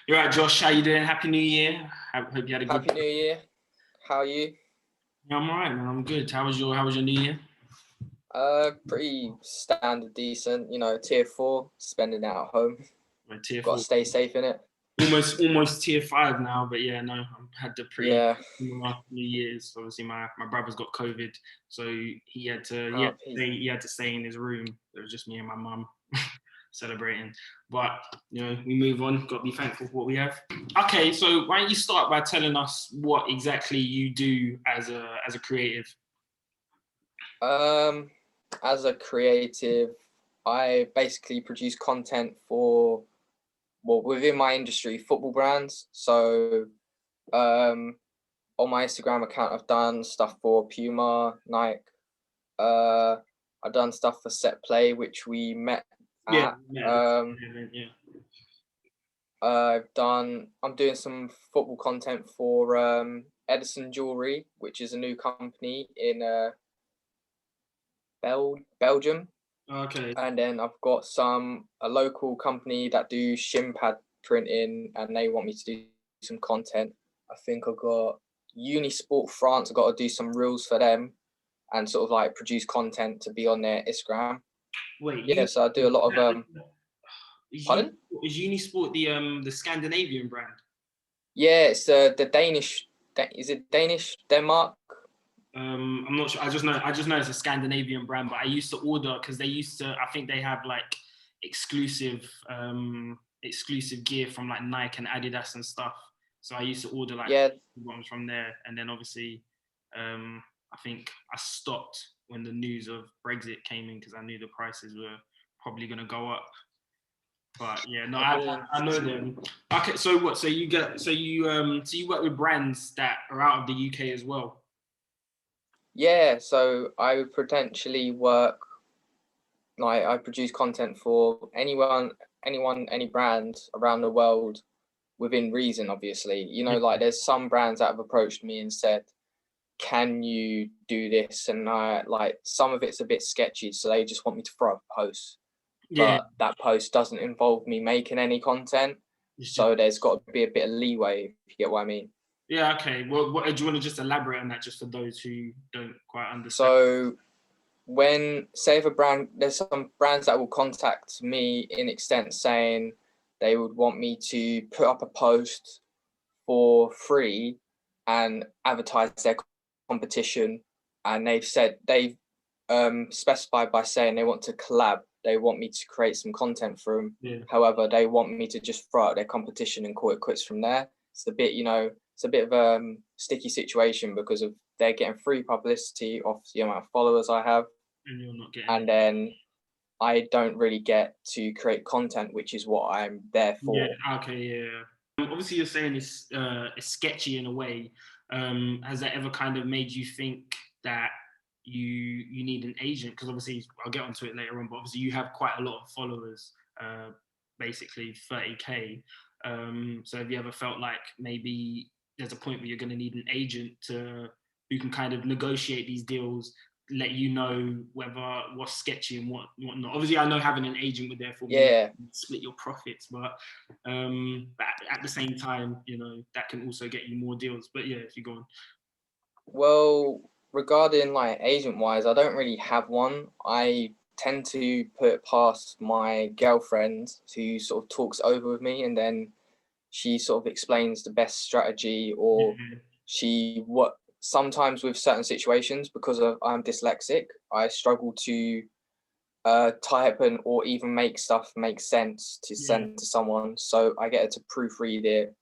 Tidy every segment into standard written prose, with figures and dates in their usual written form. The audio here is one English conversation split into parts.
You're right, Josh. How you doing? Happy New Year. Hope you had a good. Happy New Year. How are you? Yeah, I'm alright, man. I'm good. How was your New Year? Pretty standard, decent. Tier 4, spending it at home. My tier Got four. to stay safe in it. Almost tier 5 now, but yeah, no, I had the pretty Yeah. similar New Year's. Obviously, my brother's got COVID, so he had to Peace. he had to stay in his room. It was just me and my mum celebrating. But we move on. Got to be thankful for what we have. Okay, so why don't you start by telling us what exactly you do as a creative? As a creative, I basically produce content for, within my industry, football brands. So, on my Instagram account, I've done stuff for Puma, Nike. I've done stuff for Set Play, which we met Yeah, at. yeah. I'm doing some football content for Edison Jewelry, which is a new company in Belgium. Okay. And then I've got a local company that do shin pad printing, and they want me to do some content. I think I've got Unisport France. I've got to do some reels for them and sort of like produce content to be on their Instagram. Wait, Yeah, so I do a lot of pardon? Is Unisport the Scandinavian brand? Yeah, it's the Danish. Is it Danish? Denmark? I'm not sure. I just know it's a Scandinavian brand, but I used to order because they used to. I think they have like exclusive exclusive gear from like Nike and Adidas and stuff. So I used to order like Yeah, ones from there, and then obviously I think I stopped when the news of Brexit came in because I knew the prices were probably going to go up. But yeah, no, I know them. Okay, so what? So you work with brands that are out of the UK as well. yeah. So I would potentially work, like, I produce content for anyone, any brand around the world within reason, obviously. Like, there's some brands that have approached me and said, can you do this? And like, some of it's a bit sketchy, so they just want me to throw up a post. Yeah, But that post doesn't involve me making any content. So there's got to be a bit of leeway, if you get what I mean. Yeah, okay. Well, do you want to just elaborate on that just for those who don't quite understand? So say if there's some brands that will contact me in extent saying they would want me to put up a post for free and advertise their competition, and they've specified by saying they want to collab, they want me to create some content for them. Yeah. However, they want me to just throw out their competition and call it quits from there. It's a bit of a sticky situation because of they're getting free publicity off the amount of followers I have, And you're not getting. and then I don't really get to create content, which is what I'm there for. Yeah. Okay. Yeah. Obviously, you're saying it's sketchy in a way. Has that ever kind of made you think that you need an agent? Because obviously, I'll get onto it later on. But obviously, you have quite a lot of followers. Basically 30K. So have you ever felt like maybe there's a point where you're going to need an agent who can kind of negotiate these deals, let you know whether what's sketchy and what not? Obviously, I know having an agent would therefore split your profits, but at the same time, that can also get you more deals. But yeah, if you go on. Well, regarding like agent wise, I don't really have one. I tend to put it past my girlfriend, who sort of talks over with me, and then she sort of explains the best strategy, or sometimes with certain situations, because I'm dyslexic, I struggle to type or even make stuff make sense to send to someone. So I get her to proofread it,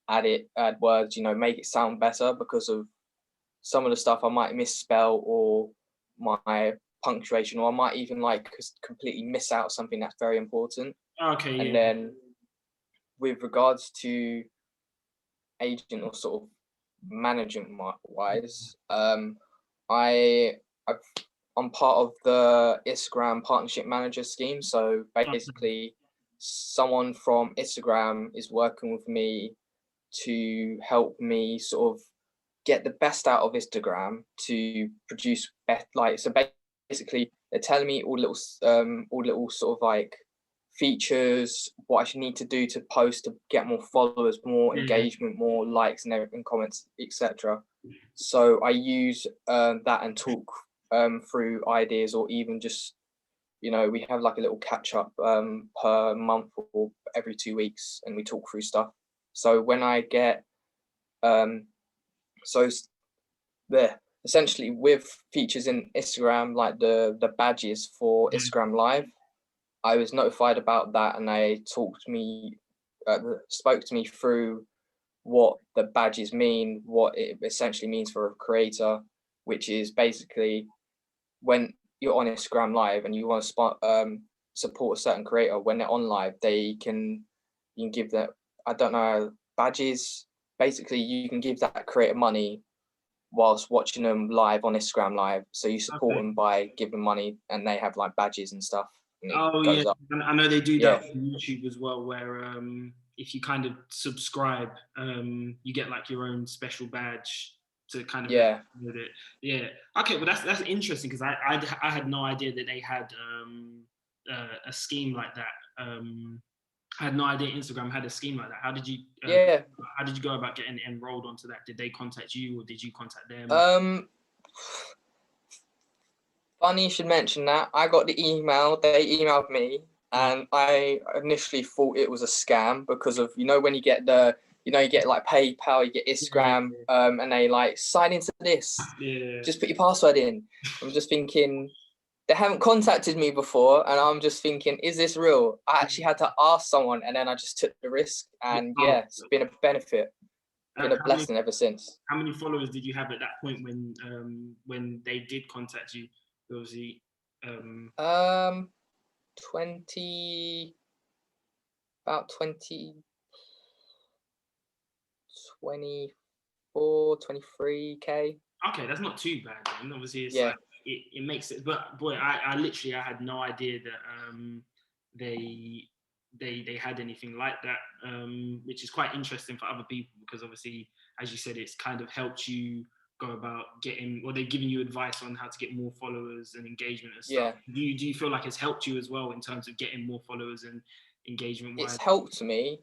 add words, make it sound better, because of some of the stuff I might misspell, or my punctuation, or I might even like completely miss out something that's very important. Okay. And then with regards to agent or sort of management wise, I'm part of the Instagram partnership manager scheme. So basically, someone from Instagram is working with me to help me sort of get the best out of Instagram to produce basically they're telling me all little sort of like features, what I should need to do to post to get more followers, more engagement, more likes and everything, comments, etc. So I use that and talk through ideas, or even just, we have like a little catch up per month or every 2 weeks, and we talk through stuff. So when I get essentially with features in Instagram, like the badges for Instagram Live, I was notified about that, and they spoke to me through what the badges mean, what it essentially means for a creator, which is basically when you're on Instagram Live and you want to support a certain creator, when they're on live, you can give that, I don't know, badges. Basically, you can give that creator money whilst watching them live on Instagram Live. So you support them by giving money, and they have like badges and stuff. And up. I know they do that on YouTube as well, where if you kind of subscribe, you get like your own special badge to kind of with it. Yeah. Okay, well that's interesting, because I had no idea that they had a scheme like that. I had no idea Instagram had a scheme like that. How did you how did you go about getting enrolled onto that? Did they contact you, or did you contact them? Funny you should mention that. I got the email, they emailed me, and I initially thought it was a scam because of, when you get you get like PayPal, you get Instagram, and they like, sign into this, just put your password in. I'm just thinking, they haven't contacted me before, and I'm just thinking, is this real? I actually had to ask someone, and then I just took the risk, and it's been a benefit. Been a blessing ever since. How many followers did you have at that point when they did contact you? Obviously, 20, about 20, 24, 23K. Okay, that's not too bad. And obviously, it's like it makes it. But boy, I literally had no idea that they had anything like that, which is quite interesting for other people, because obviously, as you said, it's kind of helped you go about getting, or they're giving you advice on how to get more followers and engagement and stuff. Do you feel like it's helped you as well in terms of getting more followers and engagement wise? It's helped me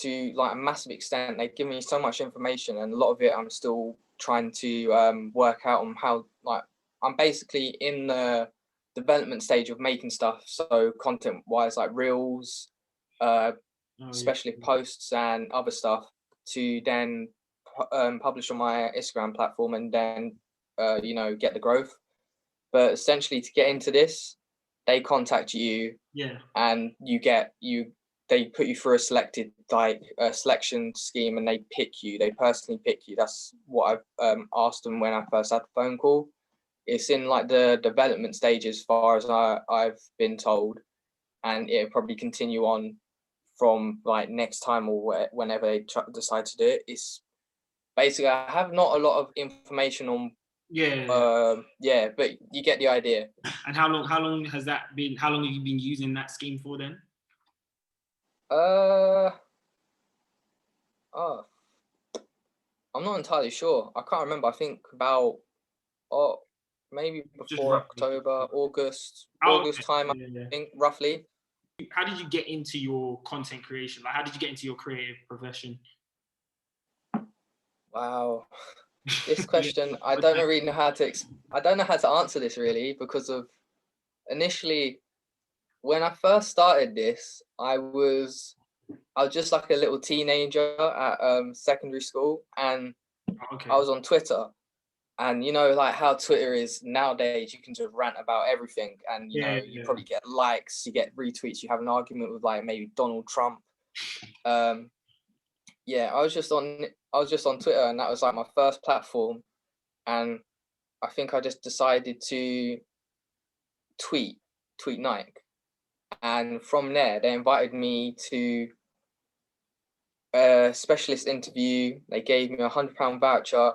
to like a massive extent. They've given me so much information, and a lot of it I'm still trying to work out on how, like, I'm basically in the development stage of making stuff, so content wise, like reels, especially posts and other stuff, to then publish on my Instagram platform, and then get the growth. But essentially, to get into this, they contact you, and they put you through a selection scheme, and they personally pick you. That's what I've asked them when I first had the phone call. It's in like the development stage as far as I've been told, and it'll probably continue on from like next time or whenever they decide to do it. It's basically, I have not a lot of information on. But you get the idea. And how long has that been? How long have you been using that scheme for then? I'm not entirely sure. I can't remember. I think about maybe before October, August time. I think roughly. How did you get into your content creation? Like, how did you get into your creative profession? Wow, this question, I don't really know how to. I don't know how to answer this really, because of initially when I first started this, I was just like a little teenager at secondary school, and I was on Twitter, and like how Twitter is nowadays, you can just rant about everything, and you probably get likes, you get retweets, you have an argument with like maybe Donald Trump. I was just on Twitter, and that was like my first platform, and I think I just decided to tweet Nike, and from there they invited me to a specialist interview. They gave me £100 voucher,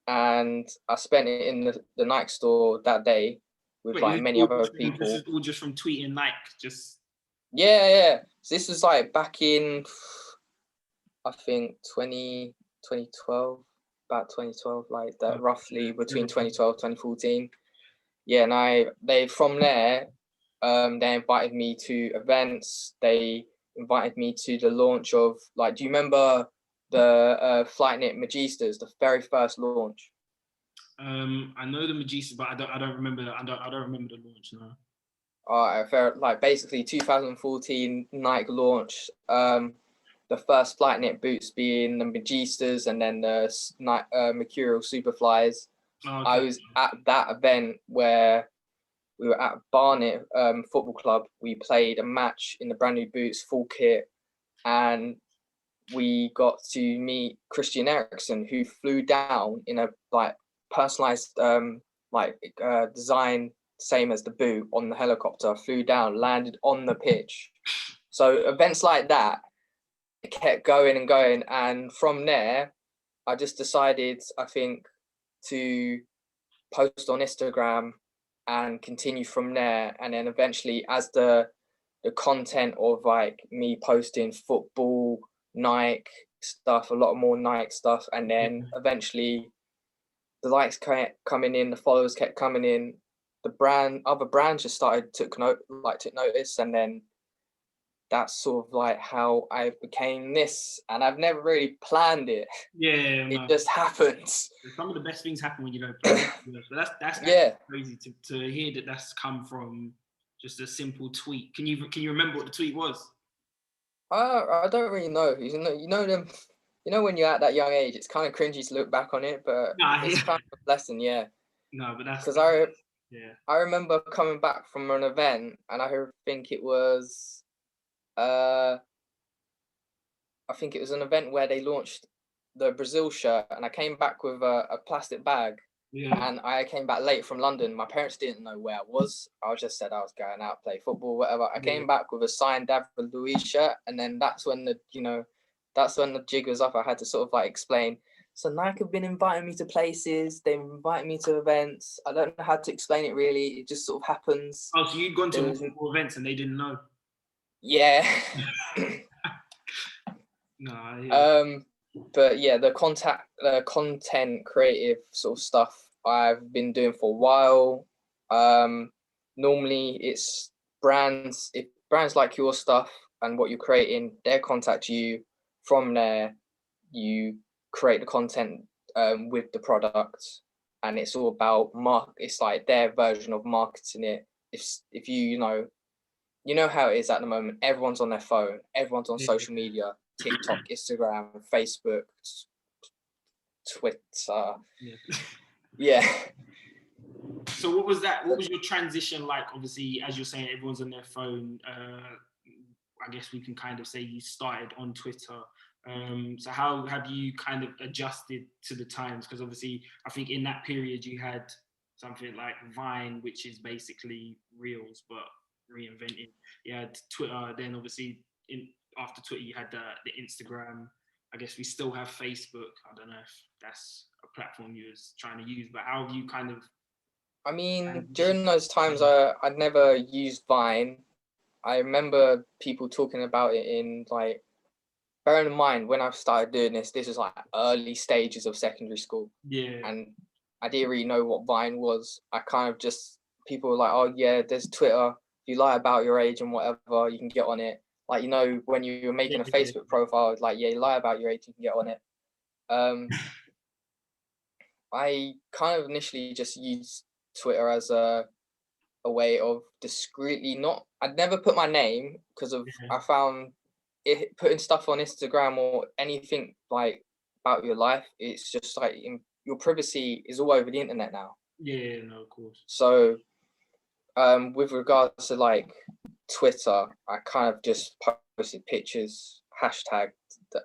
and I spent it in the Nike store that day with many other people. This is all just from tweeting Nike, just. Yeah. So this was like back in, I think 2012, about 2012, like that, roughly between 2012 2014. Yeah, and they from there, They invited me to events. They invited me to the launch of, like, do you remember the Flightnet Magistas, the very first launch? I know the Magista, but I don't remember. I don't remember the launch. No. Like basically 2014 Nike launch. The first Flightnet boots being the Magistas, and then the Mercurial Superflies. Oh, I okay. was at that event where we were at Barnet Football Club. We played a match in the brand new boots, full kit, and we got to meet Christian Eriksen, who flew down in a like personalized design, same as the boot, on the helicopter, flew down, landed on the pitch. So events like that, it kept going and going, and from there I just decided, I think, to post on Instagram and continue from there. And then eventually, as the content of like me posting football, Nike stuff, a lot more Nike stuff, and then eventually the likes kept coming in, the followers kept coming in, other brands just took notice, and then that's sort of like how I became this. And I've never really planned it. Yeah, it just happens. Some of the best things happen when you don't plan. But that's yeah, crazy to hear that that's come from just a simple tweet. Can you remember what the tweet was? I don't really know. You know them. You know, when you're at that young age, it's kind of cringy to look back on it, but it's kind of a lesson, yeah. No, but that's because yeah. I remember coming back from an event, and I think it was I think it was an event where they launched the Brazil shirt, and I came back with a plastic bag. Yeah. And I came back late from London. My parents didn't know where I was. I just said I was going out, play football, whatever. I came back with a signed David Luiz shirt, and then that's when the jig was up. I had to sort of like explain. So Nike have been inviting me to places. They invite me to events. I don't know how to explain it really. It just sort of happens. Oh, so you'd gone to multiple events and they didn't know? Yeah. No. Yeah. But yeah, the content creative sort of stuff I've been doing for a while. Normally it's brands. If brands like your stuff and what you're creating, they contact you. From there, you create the content with the product, and it's all about it's like their version of marketing it. If you know how it is at the moment, everyone's on their phone, everyone's on social media, TikTok, Instagram, Facebook, Twitter. Yeah. So what was that? What was your transition like? Obviously, as you're saying, everyone's on their phone. I guess we can kind of say you started on Twitter. So how have you kind of adjusted to the times? Because obviously, I think in that period you had something like Vine, which is basically Reels but reinvented. You had Twitter, then obviously after Twitter you had the Instagram. I guess we still have Facebook. I don't know if that's a platform you was trying to use, but how have you kind of? I mean, during those times, I'd never used Vine. I remember people talking about it in like, bearing in mind when I started doing this was like early stages of secondary school. Yeah. And I didn't really know what Vine was. I kind of just, people were like, oh yeah, there's Twitter. If you lie about your age and whatever, you can get on it. Like, when you were making a Facebook profile, like, yeah, you lie about your age, you can get on it. I kind of initially just used Twitter as a way of discreetly I'd never put my name because of I found it putting stuff on Instagram or anything like about your life, it's just like your privacy is all over the internet now. Yeah, no, of course. So with regards to like Twitter, I kind of just posted pictures, hashtagged,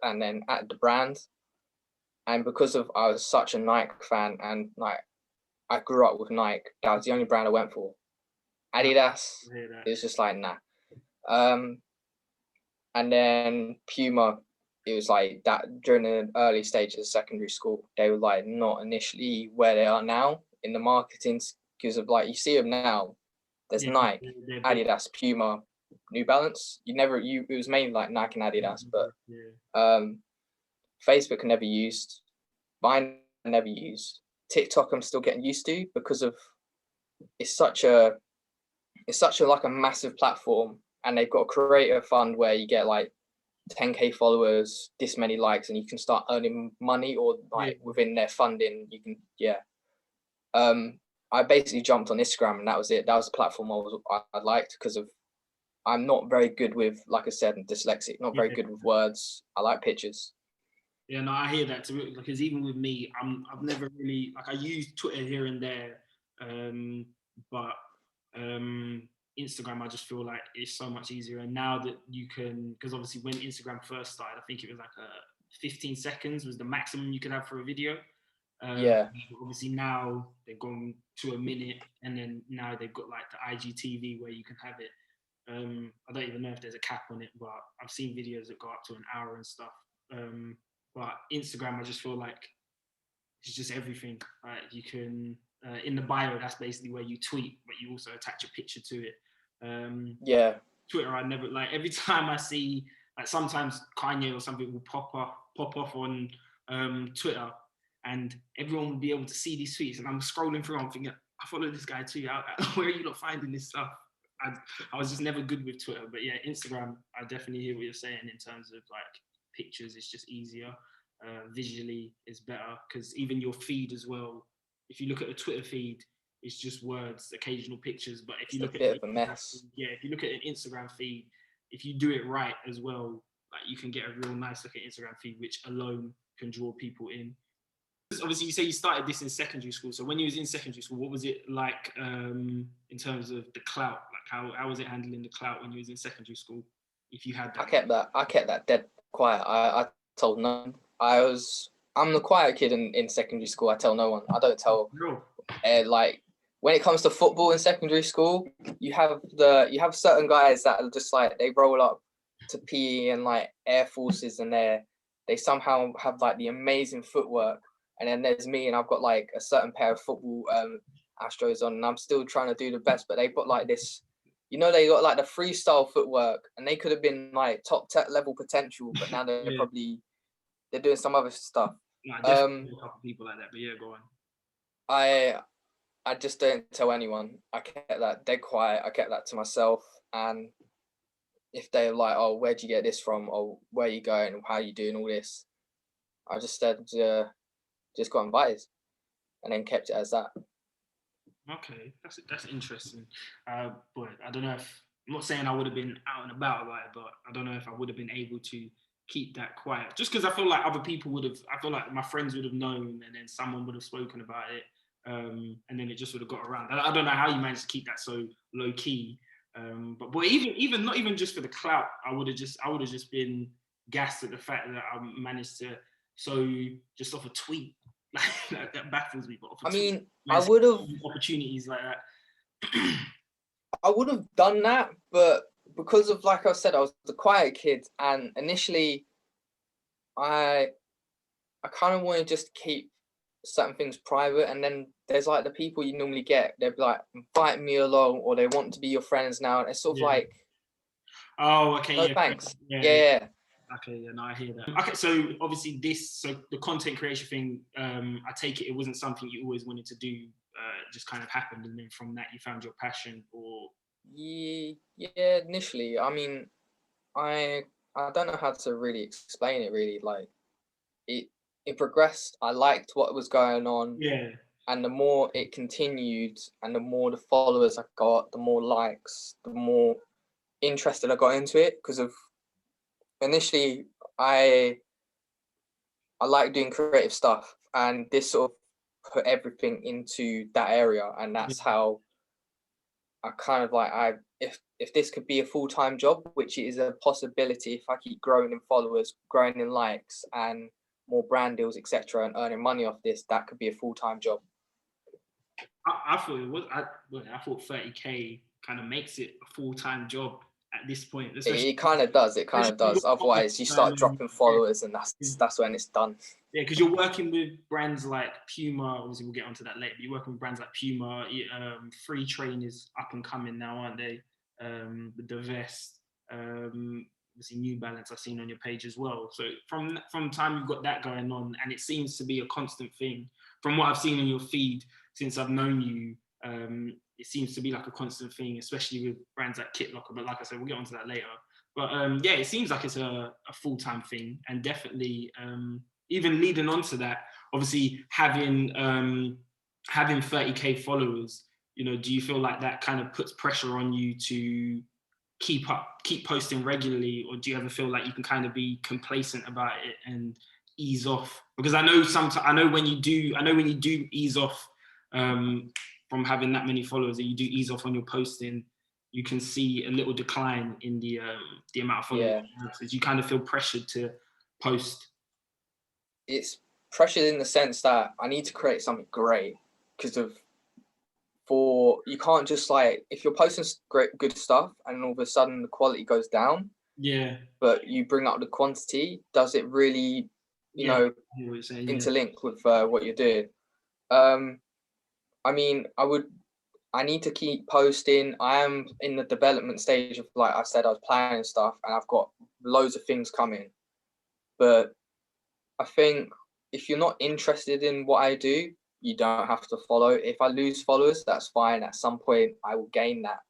and then at the brand. And because of I was such a Nike fan, and like I grew up with Nike, that was the only brand I went for. Adidas, it was just like nah. And then Puma, it was like that during the early stages of secondary school. They were like not initially where they are now in the marketing, because of like you see them now. There's Nike, Adidas, Puma, New Balance. It was mainly like Nike and Adidas, but Facebook I never used, Vine I never used, TikTok I'm still getting used to because of it's such a it's such a like a massive platform, and they've got a creator fund where you get like 10k followers, this many likes, and you can start earning money, or like within their funding, you can I basically jumped on Instagram, and that was it. That was the platform I liked, because of I'm not very good with, like I said, I'm dyslexic, not very good with words. I like pictures. Yeah, no, I hear that too. Because even with me, I've never really, like, I use Twitter here and there, but Instagram, I just feel like it's so much easier. And now that you can, because obviously when Instagram first started, I think it was like 15 seconds was the maximum you could have for a video. Obviously now they've gone to a minute, and then now they've got like the IGTV where you can have it. I don't even know if there's a cap on it, but I've seen videos that go up to an hour and stuff. But Instagram, I just feel like it's just everything. Right? You can in the bio, that's basically where you tweet, but you also attach a picture to it. Twitter, I never like. Every time I see, like, sometimes Kanye or something will pop off on Twitter, and everyone will be able to see these tweets. And I'm scrolling through, I'm thinking, I follow this guy too. Where are you not finding this stuff? I was just never good with Twitter, but yeah, Instagram, I definitely hear what you're saying in terms of like pictures. It's just easier. Visually, it's better, because even your feed as well. If you look at a Twitter feed, it's just words, occasional pictures. But if you look at a bit of a mess. If you look at an Instagram feed, if you do it right as well, like, you can get a real nice looking Instagram feed, which alone can draw people in. Obviously, you say you started this in secondary school. So when you was in secondary school, what was it like in terms of the clout? Like, how was it handling the clout when you was in secondary school? If you had that, I kept that dead quiet. I told no one. I'm the quiet kid in secondary school. I tell no one. I don't tell. Like, when it comes to football in secondary school, you have certain guys that are just like, they roll up to PE and like Air Forces, and they somehow have like the amazing footwork. And then there's me, and I've got like a certain pair of football Astros on, and I'm still trying to do the best. But they've got like this, they got like the freestyle footwork, and they could have been like top level potential, but now they're they're doing some other stuff. No, definitely a couple people like that, but yeah, go on. I just don't tell anyone. I kept that dead quiet. I kept that to myself. And if they're like, "Oh, where'd you get this from?" or "Where are you going?" or "How are you doing all this?" I just said, just got invited, and then kept it as that. Okay, that's interesting. But I don't know if, I'm not saying I would have been out and about it, but I don't know if I would have been able to keep that quiet. Just because I feel like other people would have, I feel like my friends would have known, and then someone would have spoken about it, and then it just would have got around. I don't know how you managed to keep that so low key. But even not even just for the clout, I would have just been gassed at the fact that I managed to, so just off a tweet. Like, that baffles me. But I mean, I would have opportunities like that. I would have done that, but because of, like I said, I was the quiet kid, and initially, I kind of want to just keep certain things private, and then there's like the people you normally get, they'll be like, invite me along, or they want to be your friends now, and it's sort of like, oh, okay, no, thanks. Okay, yeah, no, I hear that. Okay, so obviously the content creation thing, I take it wasn't something you always wanted to do, just kind of happened, and then from that you found your passion, or? Yeah, initially. I mean, I don't know how to really explain it, really. Like, it progressed. I liked what was going on. Yeah. And the more it continued, and the more the followers I got, the more likes, the more interested I got into it. Because of initially, I like doing creative stuff, and this sort of put everything into that area, and that's how I kind of like, if this could be a full-time job, which is a possibility if I keep growing in followers, growing in likes, and more brand deals, etc., and earning money off this, that could be a full-time job. I thought it was. I thought 30K kind of makes it a full-time job at this point. It kind of does. It kind of does. Otherwise, you start dropping followers, and that's when it's done. Yeah, because you're working with brands like Puma. Obviously, we'll get onto that later. But you're working with brands like Puma. Free Train is up and coming now, aren't they? The Vest. Obviously, New Balance I've seen on your page as well. So from time you've got that going on, and it seems to be a constant thing. From what I've seen on your feed since I've known you, it seems to be like a constant thing, especially with brands like Kit Locker. But like I said, we'll get onto that later. But yeah, it seems like it's a full-time thing, and definitely even leading on to that, obviously having 30K followers, you know, do you feel like that kind of puts pressure on you to keep posting regularly, or do you ever feel like you can kind of be complacent about it and ease off? Because I know when you do ease off from having that many followers, and you do ease off on your posting, you can see a little decline in the amount of followers. Yeah. You kind of feel pressured to post. It's pressured in the sense that I need to create something great, because you can't just like, if you're posting good stuff and all of a sudden the quality goes down, yeah, but you bring up the quantity, does it really, you know, interlink with what you're doing? I mean, I need to keep posting. I am in the development stage of, like I said, I was planning stuff, and I've got loads of things coming. But I think if you're not interested in what I do, you don't have to follow. If I lose followers, that's fine. At some point, I will gain that.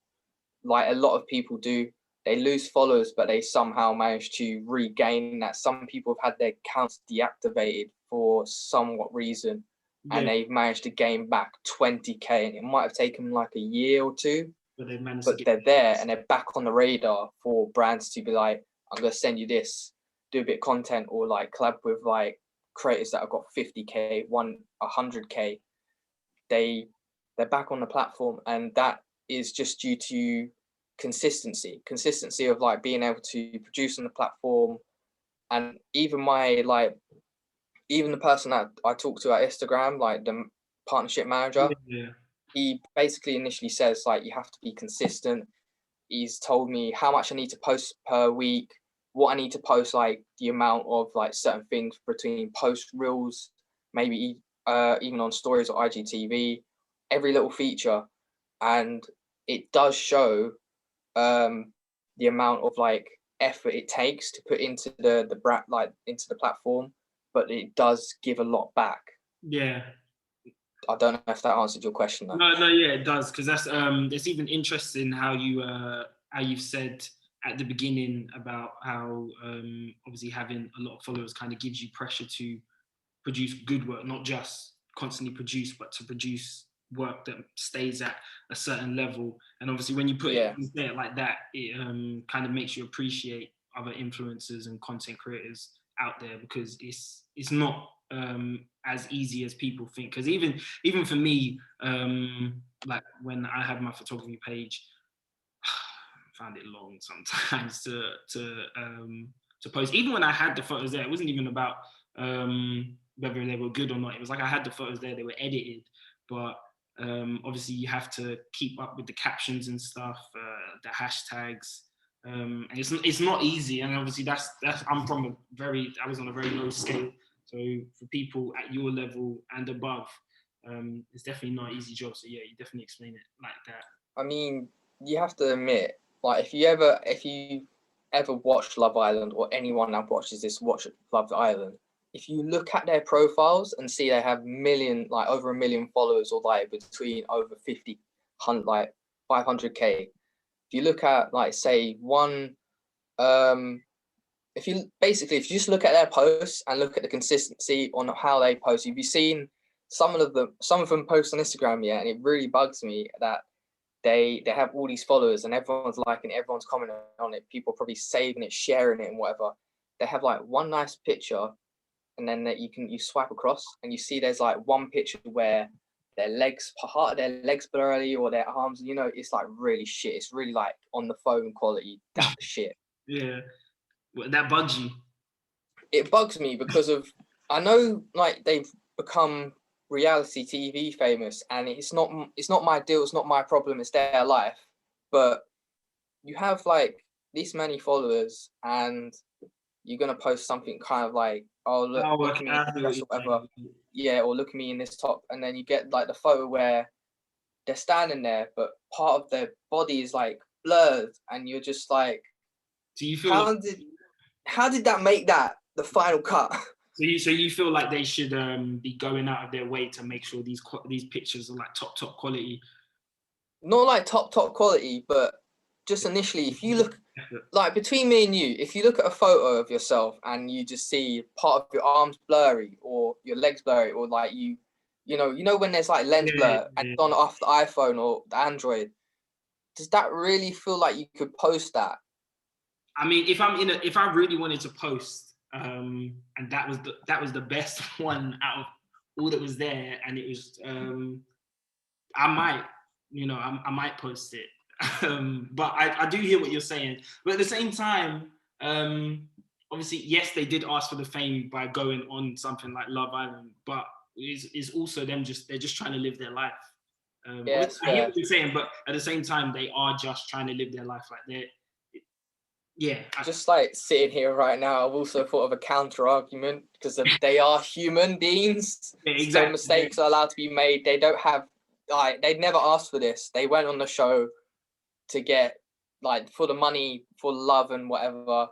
Like a lot of people do, they lose followers, but they somehow manage to regain that. Some people have had their accounts deactivated for somewhat reason, and they've managed to gain back 20K, and it might have taken like a year or two, but they're there and they're back on the radar for brands to be like, I'm going to send you this, do a bit of content, or like collab with like creators that have got 50K, 100K. They're back on the platform, and that is just due to consistency of like being able to produce on the platform. And even the person that I talk to at Instagram, like the partnership manager, he basically initially says like, you have to be consistent. He's told me how much I need to post per week, what I need to post, like the amount of like certain things between post reels, maybe even on stories or IGTV, every little feature. And it does show the amount of like effort it takes to put into into the platform, but it does give a lot back. Yeah. I don't know if that answered your question though. No, yeah, it does, because that's it's even interesting how you've said at the beginning about how obviously having a lot of followers kind of gives you pressure to produce good work, not just constantly produce, but to produce work that stays at a certain level. And obviously when you put it like that, it kind of makes you appreciate other influencers and content creators out there, because it's not as easy as people think. Because even for me, like when I had my photography page, I found it long sometimes to post. Even when I had the photos there, it wasn't even about whether they were good or not. It was like I had the photos there, they were edited, but obviously you have to keep up with the captions and stuff, the hashtags, and it's not easy. And obviously that's I was on a very low scale. So for people at your level and above, it's definitely not an easy job. So yeah, you definitely explain it like that. I mean, you have to admit, like if you ever watched Love Island, or anyone that watches this watch Love Island, if you look at their profiles and see they have over 1 million followers, or like between over 50, like 500K. If you look at like say one, if you just look at their posts and look at the consistency on how they post, have you seen some of them post on Instagram, and it really bugs me that they have all these followers and everyone's liking it, everyone's commenting on it, people probably saving it, sharing it and whatever. They have like one nice picture, and then that you swipe across and you see there's like one picture where part of their legs blurry, or their arms, it's like really shit. It's really like on the phone quality, that shit. Yeah. Well, that bugs you? It bugs me because I know like they've become reality TV famous, and it's not my deal, it's not my problem, it's their life. But you have like this many followers, and you're gonna post something kind of like, look at me in this dress or whatever, or look at me in this top, and then you get like the photo where they're standing there, but part of their body is like blurred, and you're just like, do you feel how did that make that the final cut? So you feel like they should be going out of their way to make sure these pictures are like top quality? not like top quality, but just initially, if you look like between me and you, if you look at a photo of yourself and you just see part of your arms blurry or your legs blurry, or like you know when there's like lens blur and it's on off the iPhone or the Android, does that really feel like you could post that? I mean, if I really wanted to post, and that was the best one out of all that was there, and it was, I might, I might post it. But I do hear what you're saying. But at the same time, obviously, yes, they did ask for the fame by going on something like Love Island, but it's also they're just trying to live their life. Yeah, I hear what you're saying, but at the same time, they are just trying to live their life. Like just like sitting here right now, I've also thought of a counter argument because they are human beings. Yeah, exactly. So mistakes are allowed to be made. They don't have they never asked for this. They went on the show to get like for the money, for love and whatever.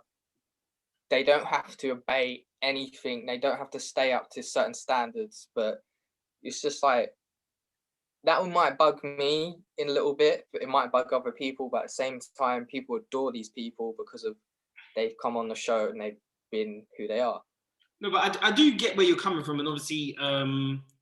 They don't have to obey anything. They don't have to stay up to certain standards. But it's just like that one might bug me in a little bit, but it might bug other people. But at the same time, people adore these people because of they've come on the show and they've been who they are. No, but I do get where you're coming from, and obviously,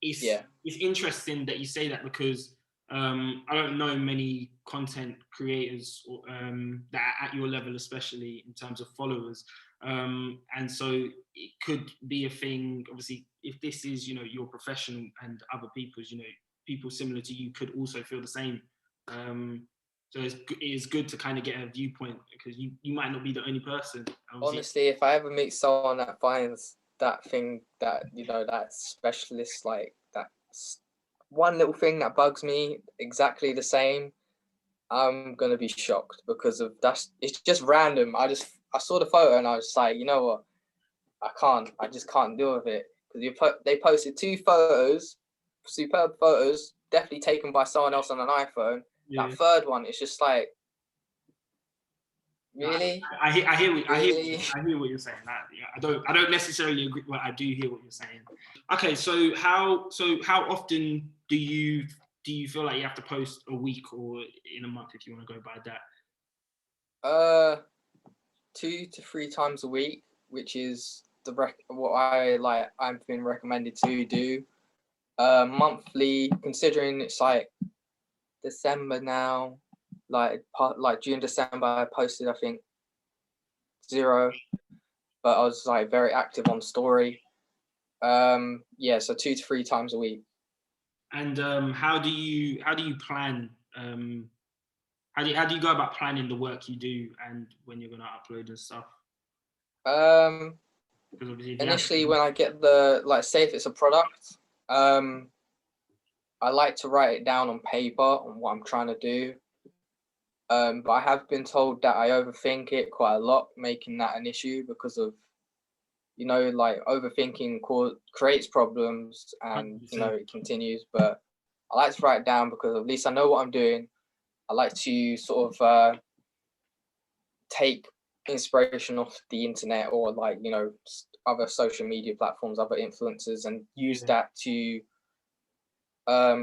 it's interesting that you say that because I don't know many content creators that are at your level, especially in terms of followers, and so it could be a thing. Obviously, if this is your profession and other people's, people similar to you could also feel the same. So it's good to kind of get a viewpoint because you might not be the only person. Obviously. Honestly, if I ever meet someone that finds that thing that that specialist, like that one little thing that bugs me exactly the same, I'm gonna be shocked because of it's just random. I saw the photo and I was like, you know what, I just can't deal with it because they posted 2 photos, superb photos, definitely taken by someone else on an iPhone. Yeah. That third one is just like, really? I hear what you're saying. I don't necessarily agree, but I do hear what you're saying. Okay, so how often do you feel like you have to post a week or in a month if you want to go by that? 2 to 3 times a week, which is what I've been recommended to do. Monthly, considering it's like December now, like June, December, I posted I think 0, but I was like very active on story. So 2 to 3 times a week. And how do you plan? How do you go about planning the work you do and when you're gonna upload and stuff? Initially, when I get say if it's a product, I like to write it down on paper on what I'm trying to do. But I have been told that I overthink it quite a lot, making that an issue because of, overthinking creates problems and, it continues. But I like to write it down because at least I know what I'm doing. I like to sort of take inspiration off the internet or other social media platforms, other influencers, and use that to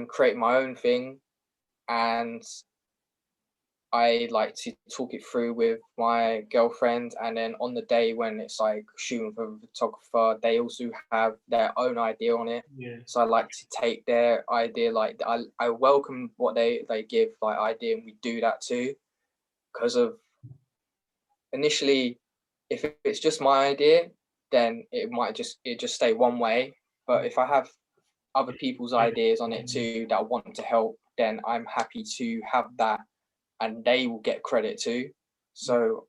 create my own thing. And I like to talk it through with my girlfriend, and then on the day when it's like shooting for a photographer, they also have their own idea on it. So I like to take their idea, I welcome what they give idea, and we do that too, because of initially, if it's just my idea, then it just stay one way. But if I have other people's ideas on it too that want to help, then I'm happy to have that, and they will get credit too. So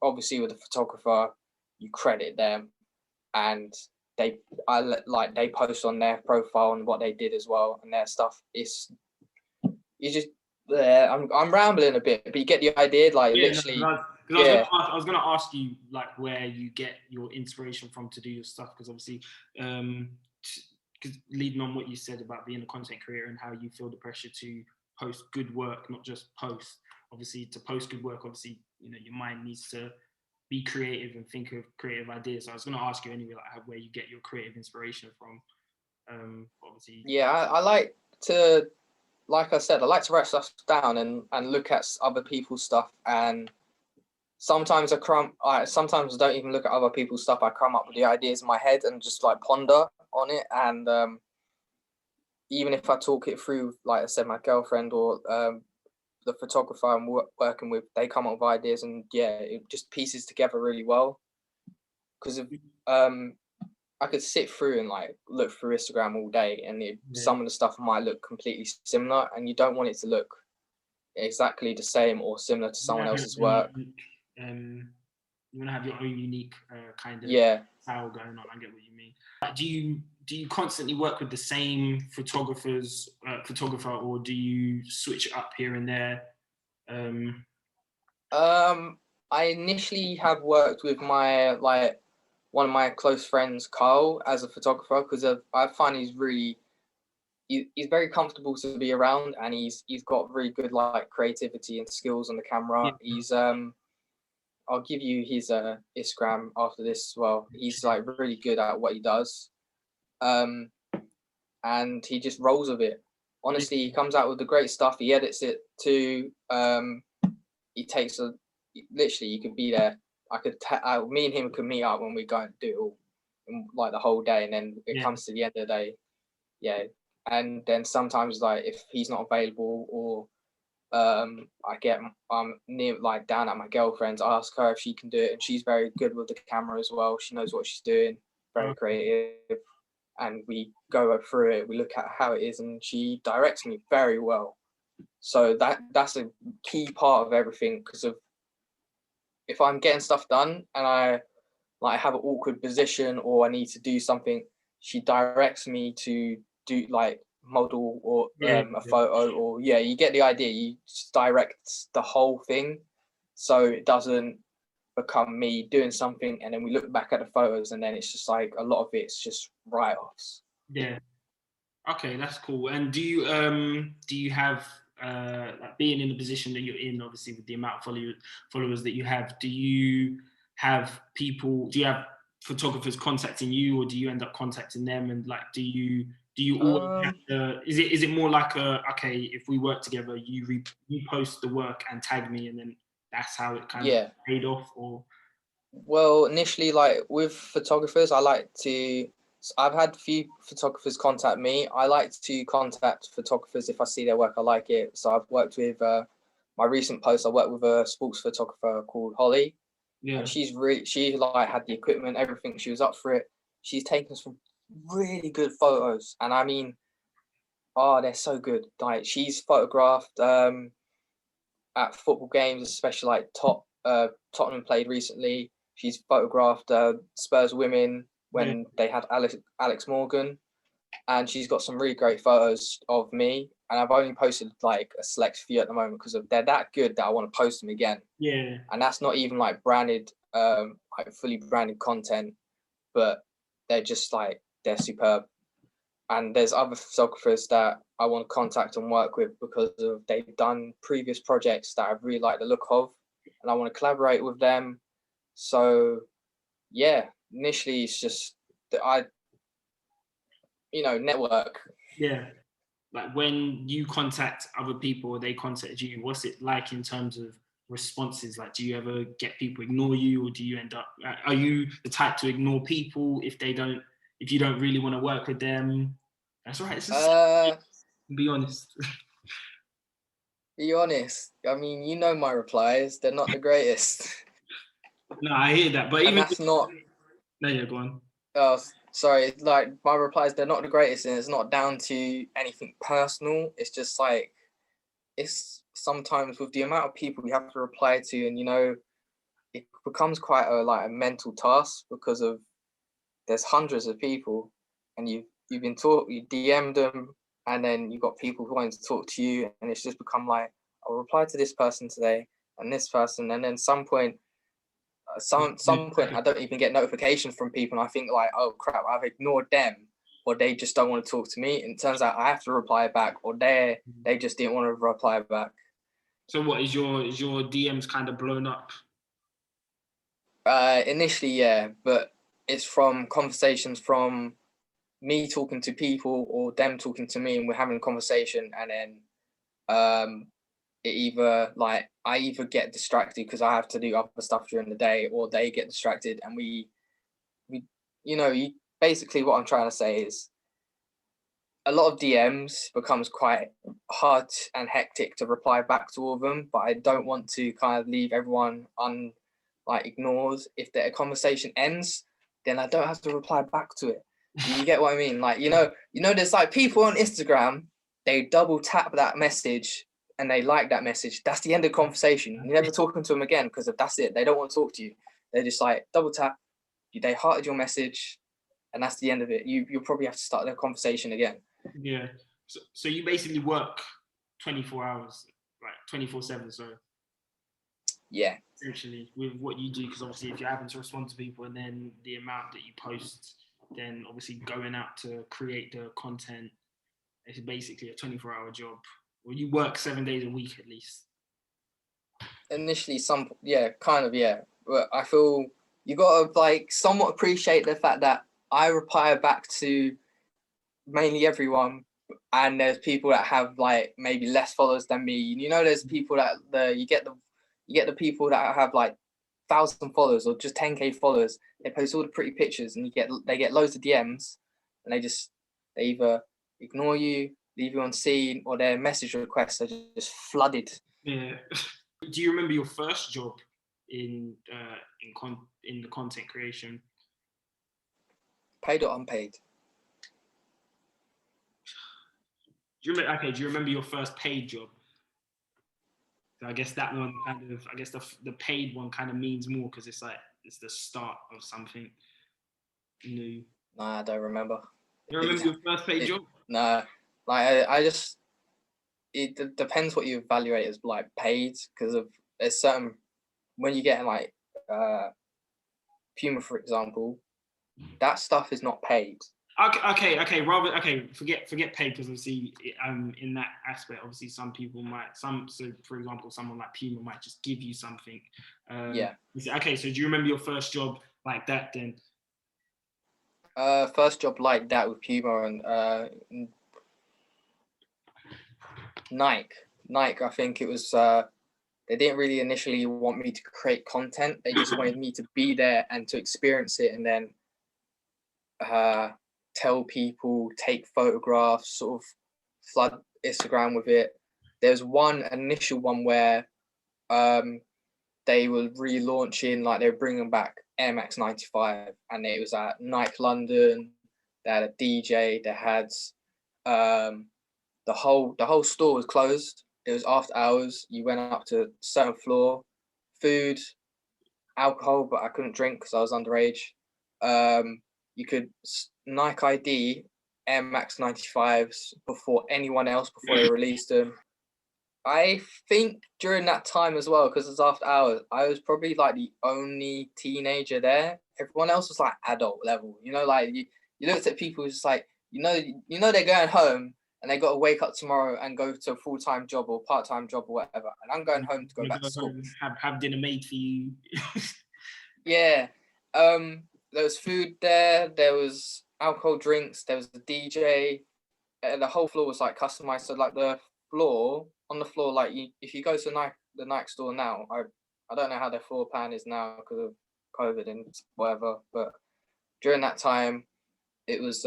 obviously with the photographer, you credit them, and they post on their profile and what they did as well and their stuff. I'm rambling a bit, but you get the idea. Literally. I was gonna ask you where you get your inspiration from to do your stuff, because obviously, because leading on what you said about being a content creator and how you feel the pressure to post good work, not just post. Obviously, to post good work, obviously, your mind needs to be creative and think of creative ideas. So I was gonna ask you anyway, where you get your creative inspiration from. Obviously. Yeah, I like to like I said, I like to write stuff down and look at other people's stuff. And sometimes sometimes I don't even look at other people's stuff. I come up with the ideas in my head and just like ponder on it. And even if I talk it through, like I said, my girlfriend or the photographer I'm working with, they come up with ideas, and yeah, it just pieces together really well. Because I could sit through and like look through Instagram all day, and some of the stuff might look completely similar, and you don't want it to look exactly the same or similar to someone else's work. You want to have your own unique kind of style going on. I get what you mean. Do you constantly work with the same photographer, or do you switch it up here and there? I initially have worked with my one of my close friends, Carl, as a photographer, because I find he's very comfortable to be around, and he's got really good like creativity and skills on the camera. Yeah. He's I'll give you his Instagram after this as well. He's like really good at what he does, and he just rolls with it. Honestly, he comes out with the great stuff. He edits it too. He takes literally, you could be there. Me and him could meet up when we go and do it all, like the whole day, and then it comes to the end of the day, and then sometimes like if he's not available, or I'm near like down at my girlfriend's, I ask her if she can do it, and she's very good with the camera as well. She knows what she's doing, very creative, and we go through it. We look at how it is, and she directs me very well. So that's a key part of everything, because of if I'm getting stuff done and I like have an awkward position or I need to do something, she directs me to do like model or a photo, or you get the idea. You just direct the whole thing, so it doesn't become me doing something and then we look back at the photos and then it's just like a lot of it's just write-offs. Yeah. Okay, that's cool. And do you have like being in the position that you're in, obviously with the amount of followers that you have, do you have photographers contacting you, or do you end up contacting them? And like, do you always have to, is it more like okay, if we work together, you post the work and tag me, and then that's how it kind of paid off? Or well, initially, like with photographers, I've had a few photographers contact me. I like to contact photographers if I see their work, I like it. So I've worked with my recent post. I worked with a sports photographer called Holly, and she like had the equipment, everything. She was up for it. She's taken some really good photos, and I mean, they're so good. Like she's photographed at football games, especially like Tottenham played recently. She's photographed Spurs women when they had Alex Morgan, and she's got some really great photos of me. And I've only posted like a select few at the moment because they're that good that I want to post them again. Yeah. And that's not even like branded, like fully branded content, but they're just like, they're superb. And there's other photographers that I want to contact and work with because they've done previous projects that I really like the look of, and I want to collaborate with them. So yeah, initially it's just that network. Yeah. Like when you contact other people or they contact you, what's it like in terms of responses? Like, do you ever get people ignore you, or do you end up, are you the type to ignore people if you don't really want to work with them? That's right. Be honest. Be honest. I mean, you know my replies. They're not the greatest. No, I hear that. But even that's not... No, yeah, go on. Oh, sorry. Like, my replies, they're not the greatest, and it's not down to anything personal. It's just like, it's sometimes with the amount of people you have to reply to, and it becomes quite a mental task because of there's hundreds of people, and you DM'd them, and then you've got people who want to talk to you, and it's just become like, I'll reply to this person today and this person, and then some point I don't even get notifications from people, and I think like, oh crap, I've ignored them, or they just don't want to talk to me, and it turns out I have to reply back, or they just didn't want to reply back. So what is your DMs kind of blown up? Initially, yeah, but it's from conversations from me talking to people or them talking to me, and we're having a conversation, and then it either like I either get distracted because I have to do other stuff during the day, or they get distracted, and we basically what I'm trying to say is a lot of DMs becomes quite hard and hectic to reply back to all of them, but I don't want to kind of leave everyone ignored. If the conversation ends, then I don't have to reply back to it. You get what I mean? Like, there's like people on Instagram, they double tap that message and they like that message. That's the end of the conversation. You're never talking to them again because that's it. They don't want to talk to you. They're just like double tap, they hearted your message, and that's the end of it. You'll probably have to start the conversation again. Yeah. So you basically work 24 hours, like 24/7. So yeah, essentially with what you do, because obviously if you're having to respond to people and then the amount that you post, then obviously going out to create the content, it's basically a 24-hour job. Well, you work 7 days a week at least. Initially, but I feel you gotta like somewhat appreciate the fact that I reply back to mainly everyone, and there's people that have like maybe less followers than me. There's people that you get the people that have like 1,000 followers or just 10k followers. They post all the pretty pictures, and they get loads of DMs, and they either ignore you, leave you on scene, or their message requests are just flooded. Yeah. Do you remember your first job in the content creation? Paid or unpaid? Do you remember your first paid job? So I guess that one the paid one kind of means more because it's the start of something new. Nah, I don't remember. You remember your first paid job? Nah, like I just, it depends what you evaluate as like paid, because there's certain, when you get like Puma, for example, that stuff is not paid. Okay. Forget paid, because obviously in that aspect, obviously some people so for example, someone like Puma might just give you something. Yeah. Okay, so do you remember your first job like that then? First job like that with Puma and Nike. I think it was. They didn't really initially want me to create content. They just wanted me to be there and to experience it, and then tell people, take photographs, sort of flood Instagram with it. There's one initial one where they were relaunching, like they were bringing back Air Max 95, and it was at Nike London. They had a DJ. They had the whole store was closed. It was after hours. You went up to a certain floor, food, alcohol, but I couldn't drink because I was underage. You could Nike ID Air Max 95s before anyone else, before they released them. I think during that time as well, because it's after hours, I was probably like the only teenager there. Everyone else was like adult level. Like you looked at people just like, they're going home and they got to wake up tomorrow and go to a full-time job or part-time job or whatever. And I'm going home to go back to school. Have dinner made for you. Yeah. There was food there. There was alcohol, drinks. There was a DJ. The whole floor was like customized. So like on the floor, like if you go to the Nike store now, I don't know how their floor plan is now because of COVID and whatever. But during that time, it was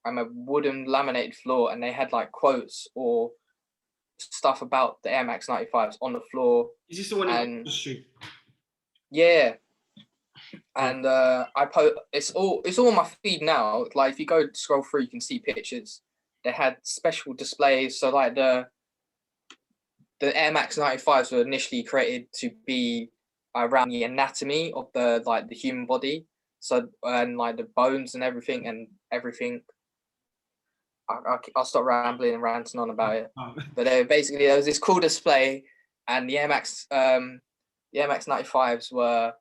I'm a wooden laminated floor, and they had like quotes or stuff about the Air Max 95s on the floor. Is this the one in the street? Yeah. And it's all on my feed now. Like if you go scroll through, you can see pictures. They had special displays. So like the Air Max 95s were initially created to be around the anatomy of the human body. So and like the bones and everything. I'll stop rambling and ranting on about it. But basically there was this cool display, and the Air Max 95s were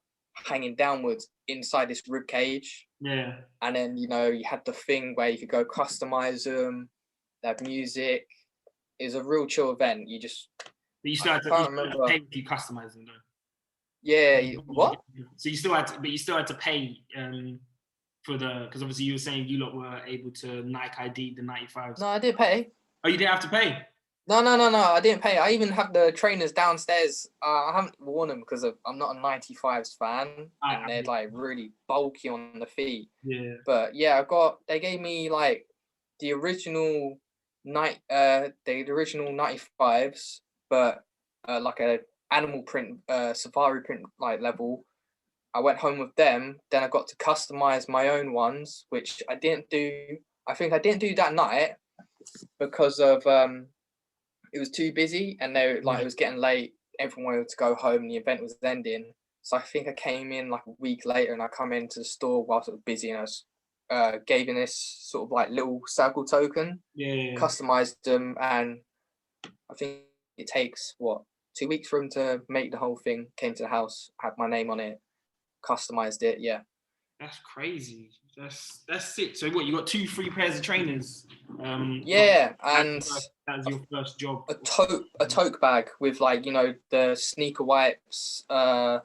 hanging downwards inside this rib cage. Yeah. And then you had the thing where you could go customize them. They had music. It was a real chill event. You still had to pay if you customize them though. Yeah. What? So you still had to pay because obviously you were saying you lot were able to Nike ID the 95s. No, I did pay. Oh, you didn't have to pay? No, I didn't pay. I even have the trainers downstairs. I haven't worn them because I'm not a 95s fan, and they're like really bulky on the feet. Yeah. But yeah, they gave me like the original the original 95s, but like a animal print, safari print like level. I went home with them. Then I got to customize my own ones, which I didn't do. I think I didn't do that night because of it was too busy, and it was getting late. Everyone wanted to go home, and the event was ending. So I think I came in like a week later, and I come into the store whilst it was busy, and I was gave in this sort of like little circle token, customized them, and I think it takes 2 weeks for them to make the whole thing. Came to the house, had my name on it, customized it. Yeah. That's crazy. That's sick. So what? You got 2 free pairs of trainers. Yeah, and that's your first job. A tote bag with like the sneaker wipes. I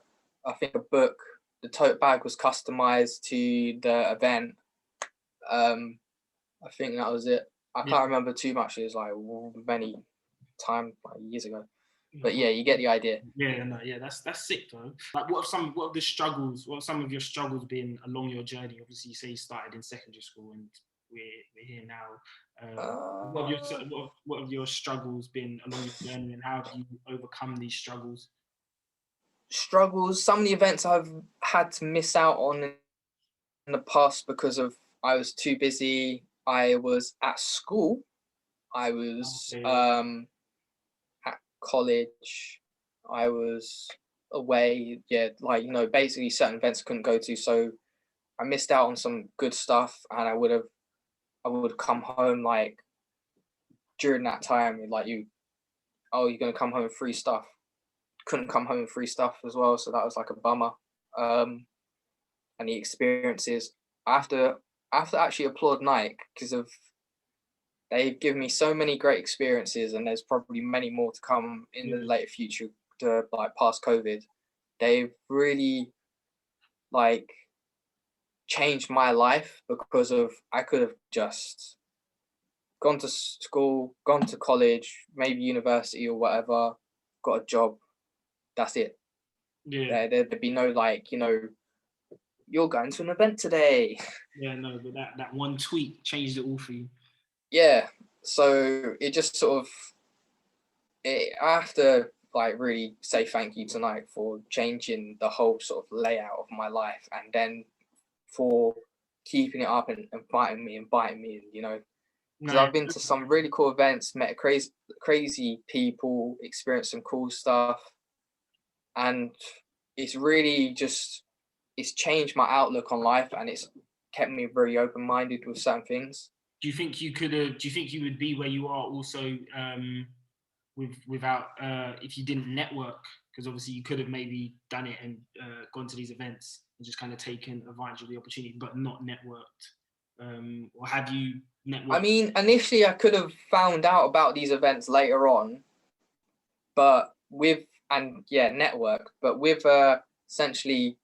think a book. The tote bag was customized to the event. I think that was it. I can't remember too much. It was like many time, like years ago. But yeah, you get the idea. Yeah, that's sick though. Like, what have the struggles? What have some of your struggles been along your journey? Obviously, you say you started in secondary school, and we're here now. What have your struggles been along your journey, and how have you overcome these struggles? Some of the events I've had to miss out on in the past because of I was too busy. I was at school. I was at college. I was away. Yeah, like basically certain events I couldn't go to, so I missed out on some good stuff, and I would come home like during that time, like you're gonna come home with free stuff. Couldn't come home with free stuff as well, so that was like a bummer. And the experiences I have to actually applaud Nike because of they've given me so many great experiences, and there's probably many more to come in the later future to like past COVID. They've really like changed my life because of I could have just gone to school, gone to college, maybe university or whatever, got a job. That's it. Yeah. There'd be no like, you're going to an event today. Yeah, no, but that one tweet changed it all for you. Yeah. So it just sort of I have to like really say thank you tonight for changing the whole sort of layout of my life, and then for keeping it up and inviting me, because I've been to some really cool events, met crazy people, experienced some cool stuff, and it's really it's changed my outlook on life, and it's kept me very open-minded with certain things. Do you think you would be where you are also without if you didn't network? Because obviously you could have maybe done it and gone to these events and just kind of taken advantage of the opportunity, but not networked. Or have you networked? I mean, initially I could have found out about these events later on, but network, but with essentially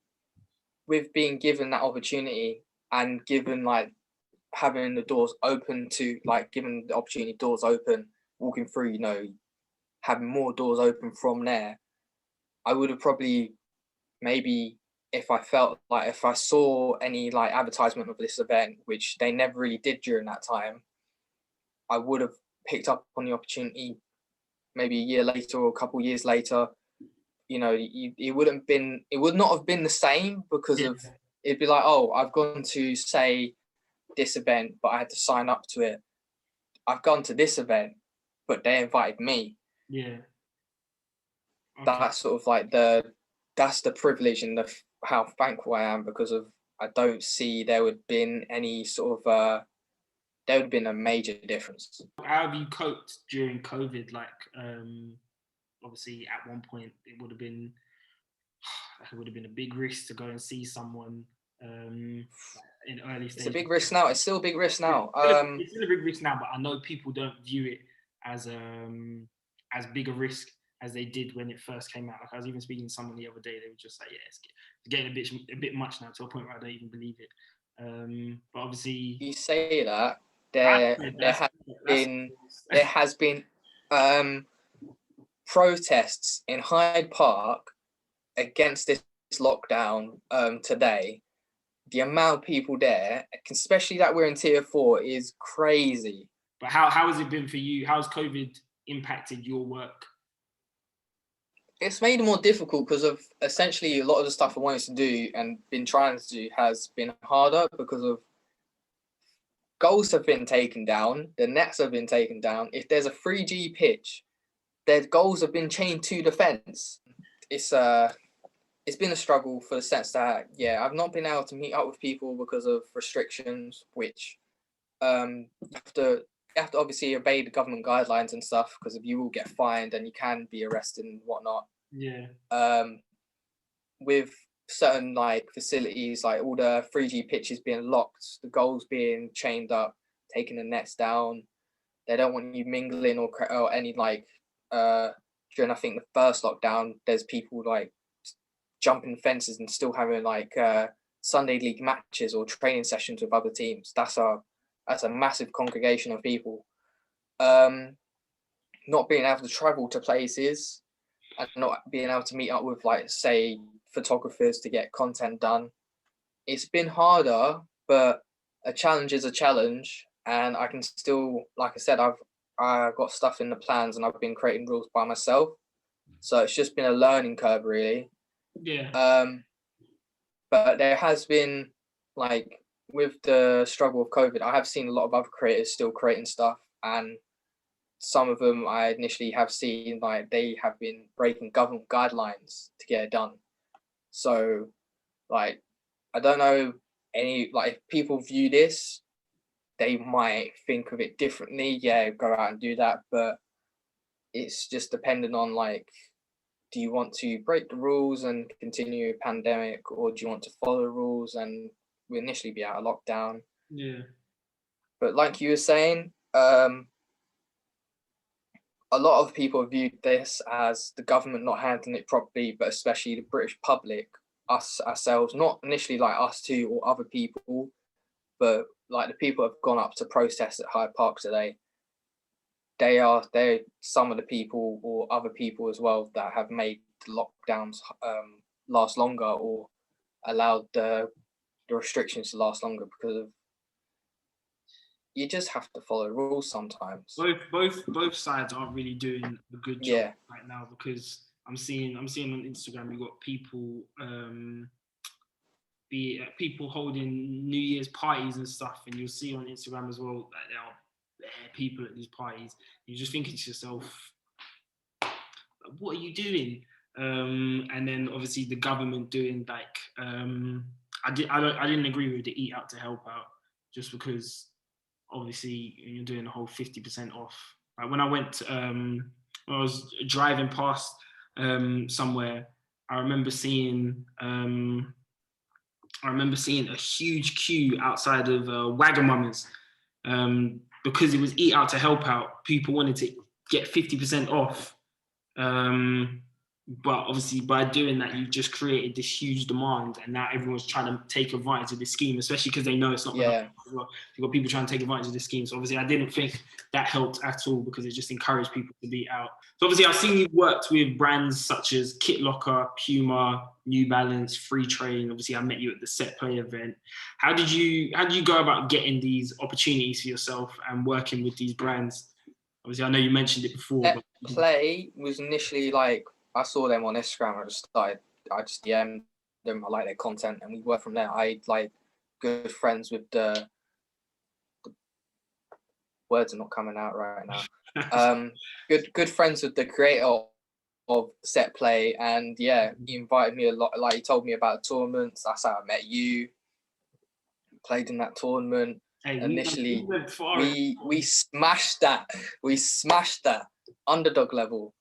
with being given that opportunity and given like having the doors open to like given the opportunity, doors open, walking through, having more doors open from there, I would have probably maybe if I saw any like advertisement of this event, which they never really did during that time, I would have picked up on the opportunity maybe a year later or a couple of years later. It would not have been the same because of it'd be like, oh, I've gone to say this event, but I had to sign up to it. I've gone to this event, but they invited me. Yeah. Okay. That's sort of like that's the privilege and how thankful I am, because of I don't see there would have been any sort of there would have been a major difference. How have you coped during COVID? Like, obviously at one point it would have been a big risk to go and see someone in early stages. It's a big risk now. It's still a big risk now. It's still a big risk now, but I know people don't view it as big a risk as they did when it first came out. Like I was even speaking to someone the other day, they were just like, yeah, it's getting a bit much now, to a point where I don't even believe it. But obviously, you say that there has been Protests in Hyde Park against this lockdown today. The amount of people there, especially that we're in tier 4, is crazy. But how has it been for you? How's COVID impacted your work? It's made it more difficult because of essentially a lot of the stuff I wanted to do and been trying to do has been harder because of goals have been taken down, the nets have been taken down. If there's a 3G pitch, their goals have been chained to the fence. It's been a struggle for the sense that, yeah, I've not been able to meet up with people because of restrictions, which you have to obviously obey the government guidelines and stuff, because if you will get fined and you can be arrested and whatnot. Yeah. With certain like facilities, like all the 3G pitches being locked, the goals being chained up, taking the nets down. They don't want you mingling or any like during I think the first lockdown, there's people like jumping fences and still having like Sunday league matches or training sessions with other teams. That's a massive congregation of people. Not being able to travel to places and not being able to meet up with, like, say, photographers to get content done. It's been harder, but a challenge is a challenge, and I can still, like I said, I've got stuff in the plans and I've been creating rules by myself. So it's just been a learning curve, really. Yeah. But there has been, like, with the struggle of COVID, I have seen a lot of other creators still creating stuff, and some of them I initially have seen like they have been breaking government guidelines to get it done. So, like, I don't know if people view this, they might think of it differently. Yeah, go out and do that, but it's just dependent on, like, do you want to break the rules and continue a pandemic, or do you want to follow the rules and we initially be out of lockdown? Yeah. But like you were saying, a lot of people viewed this as the government not handling it properly, but especially the British public, us ourselves, not initially like us two or other people, but like the people who have gone up to protest at Hyde Park today. They're some of the people or other people as well that have made the lockdowns last longer or allowed the restrictions to last longer, because of you just have to follow rules sometimes. Both sides are really doing a good job right now, because I'm seeing on Instagram, you've got people people holding New Year's parties and stuff, and you'll see on Instagram as well that there are people at these parties. You're just thinking to yourself, what are you doing? And then obviously the government doing like I didn't agree with the eat out to help out, just because obviously you're doing the whole 50% off. Like when I went when I was driving past somewhere, I remember seeing a huge queue outside of Wagamama's, because it was eat out to help out. People wanted to get 50% off. But obviously by doing that, you've just created this huge demand, and now everyone's trying to take advantage of this scheme, especially because they know it's not going to happen as well. You've got people trying to take advantage of this scheme. So obviously I didn't think that helped at all, because it just encouraged people to be out. So obviously I've seen you've worked with brands such as Kit Locker, Puma, New Balance, Free Train. Obviously I met you at the Set Play event. How did you go about getting these opportunities for yourself and working with these brands? Obviously I know you mentioned it before. Set Play was initially like, I saw them on Instagram. I just DM'd them. I like their content, and we worked from there. I like good friends with the words are not coming out right now. Good friends with the creator of Set Play, and yeah, he invited me a lot. Like, he told me about tournaments. That's how I met you. Played in that tournament. Hey, initially, we smashed that. We smashed that underdog level.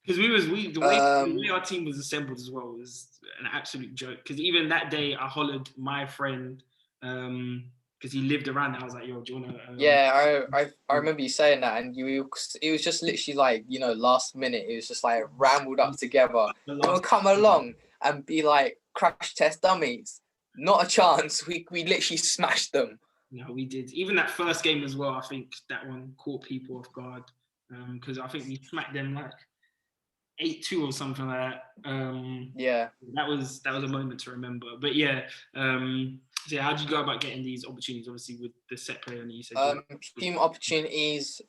Because the way our team was assembled as well was an absolute joke. Because even that day, I hollered my friend, because he lived around there. I was like, "Yo, do you want to?" Yeah, I remember you saying that, and it was just literally like, last minute. It was just like rambled up together. We'll come along and be like crash test dummies. Not a chance. We literally smashed them. No, we did. Even that first game as well. I think that one caught people off guard. because I think we smacked them like 8-2 or something like that. Yeah. That was a moment to remember. But yeah, so yeah, how do you go about getting these opportunities? Obviously, with the set player, and you said Puma opportunities.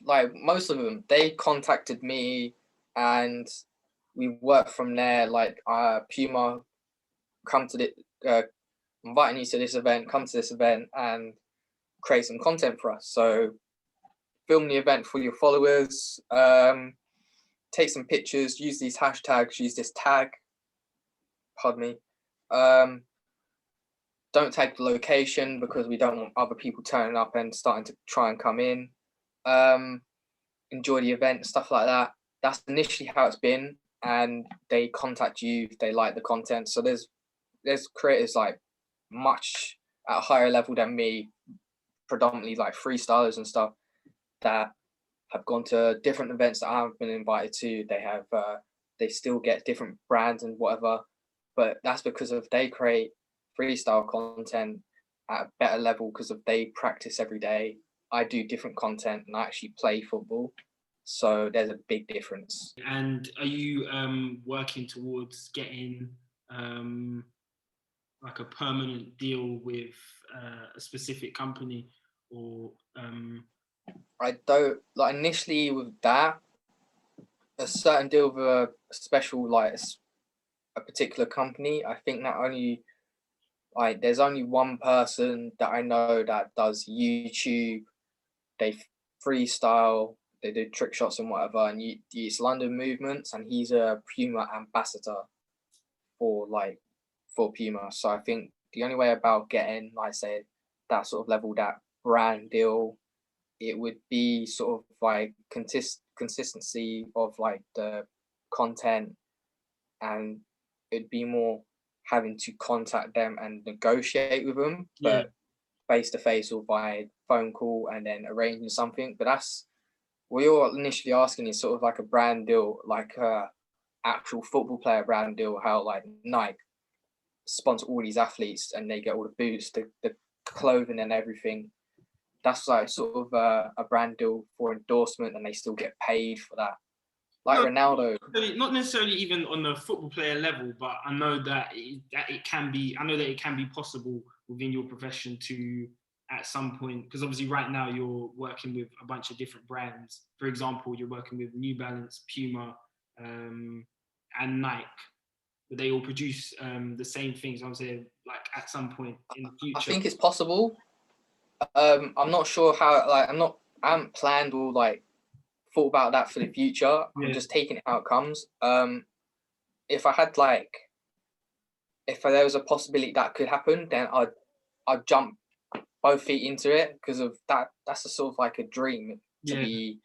Like most of them, they contacted me, and we worked from there. Like Puma, come to the inviting you to this event, come to this event, and create some content for us. So film the event for your followers. Take some pictures, use these hashtags, use this tag. Pardon me. Don't tag the location because we don't want other people turning up and starting to try and come in. Enjoy the event, stuff like that. That's initially how it's been, and they contact you if they like the content. So there's creators like much at a higher level than me, predominantly like freestylers and stuff, that have gone to different events that I haven't been invited to. They have they still get different brands and whatever, but that's because of they create freestyle content at a better level because of they practice every day. I do different content and I actually play football, so there's a big difference. And are you working towards getting like a permanent deal with a specific company, or I don't like initially with that a certain deal with a special like a particular company. I think that only like there's only one person that I know that does YouTube. They freestyle, they do trick shots and whatever, and it's London Movements, and he's a Puma ambassador for Puma. So I think the only way about getting, like I say, that sort of level, that brand deal, it would be sort of like consistency of like the content, and it'd be more having to contact them and negotiate with them, yeah, but face to face or by phone call and then arranging something. But that's what you're initially asking is sort of like a brand deal, like a actual football player brand deal, how like Nike sponsor all these athletes and they get all the boots, the clothing and everything. That's like sort of a brand deal for endorsement, and they still get paid for that. Like Ronaldo. Not necessarily even on the football player level, but I know that it can be. I know that it can be possible within your profession to, at some point, because obviously right now you're working with a bunch of different brands. For example, you're working with New Balance, Puma, and Nike. But they all produce the same things. I'm saying, like at some point in the future. I think it's possible. I'm not sure how. Like, I haven't planned or like thought about that for the future. I'm just taking it how it comes. If I had like, if there was a possibility that could happen, then I'd jump both feet into it because of that. That's a sort of like a dream to be,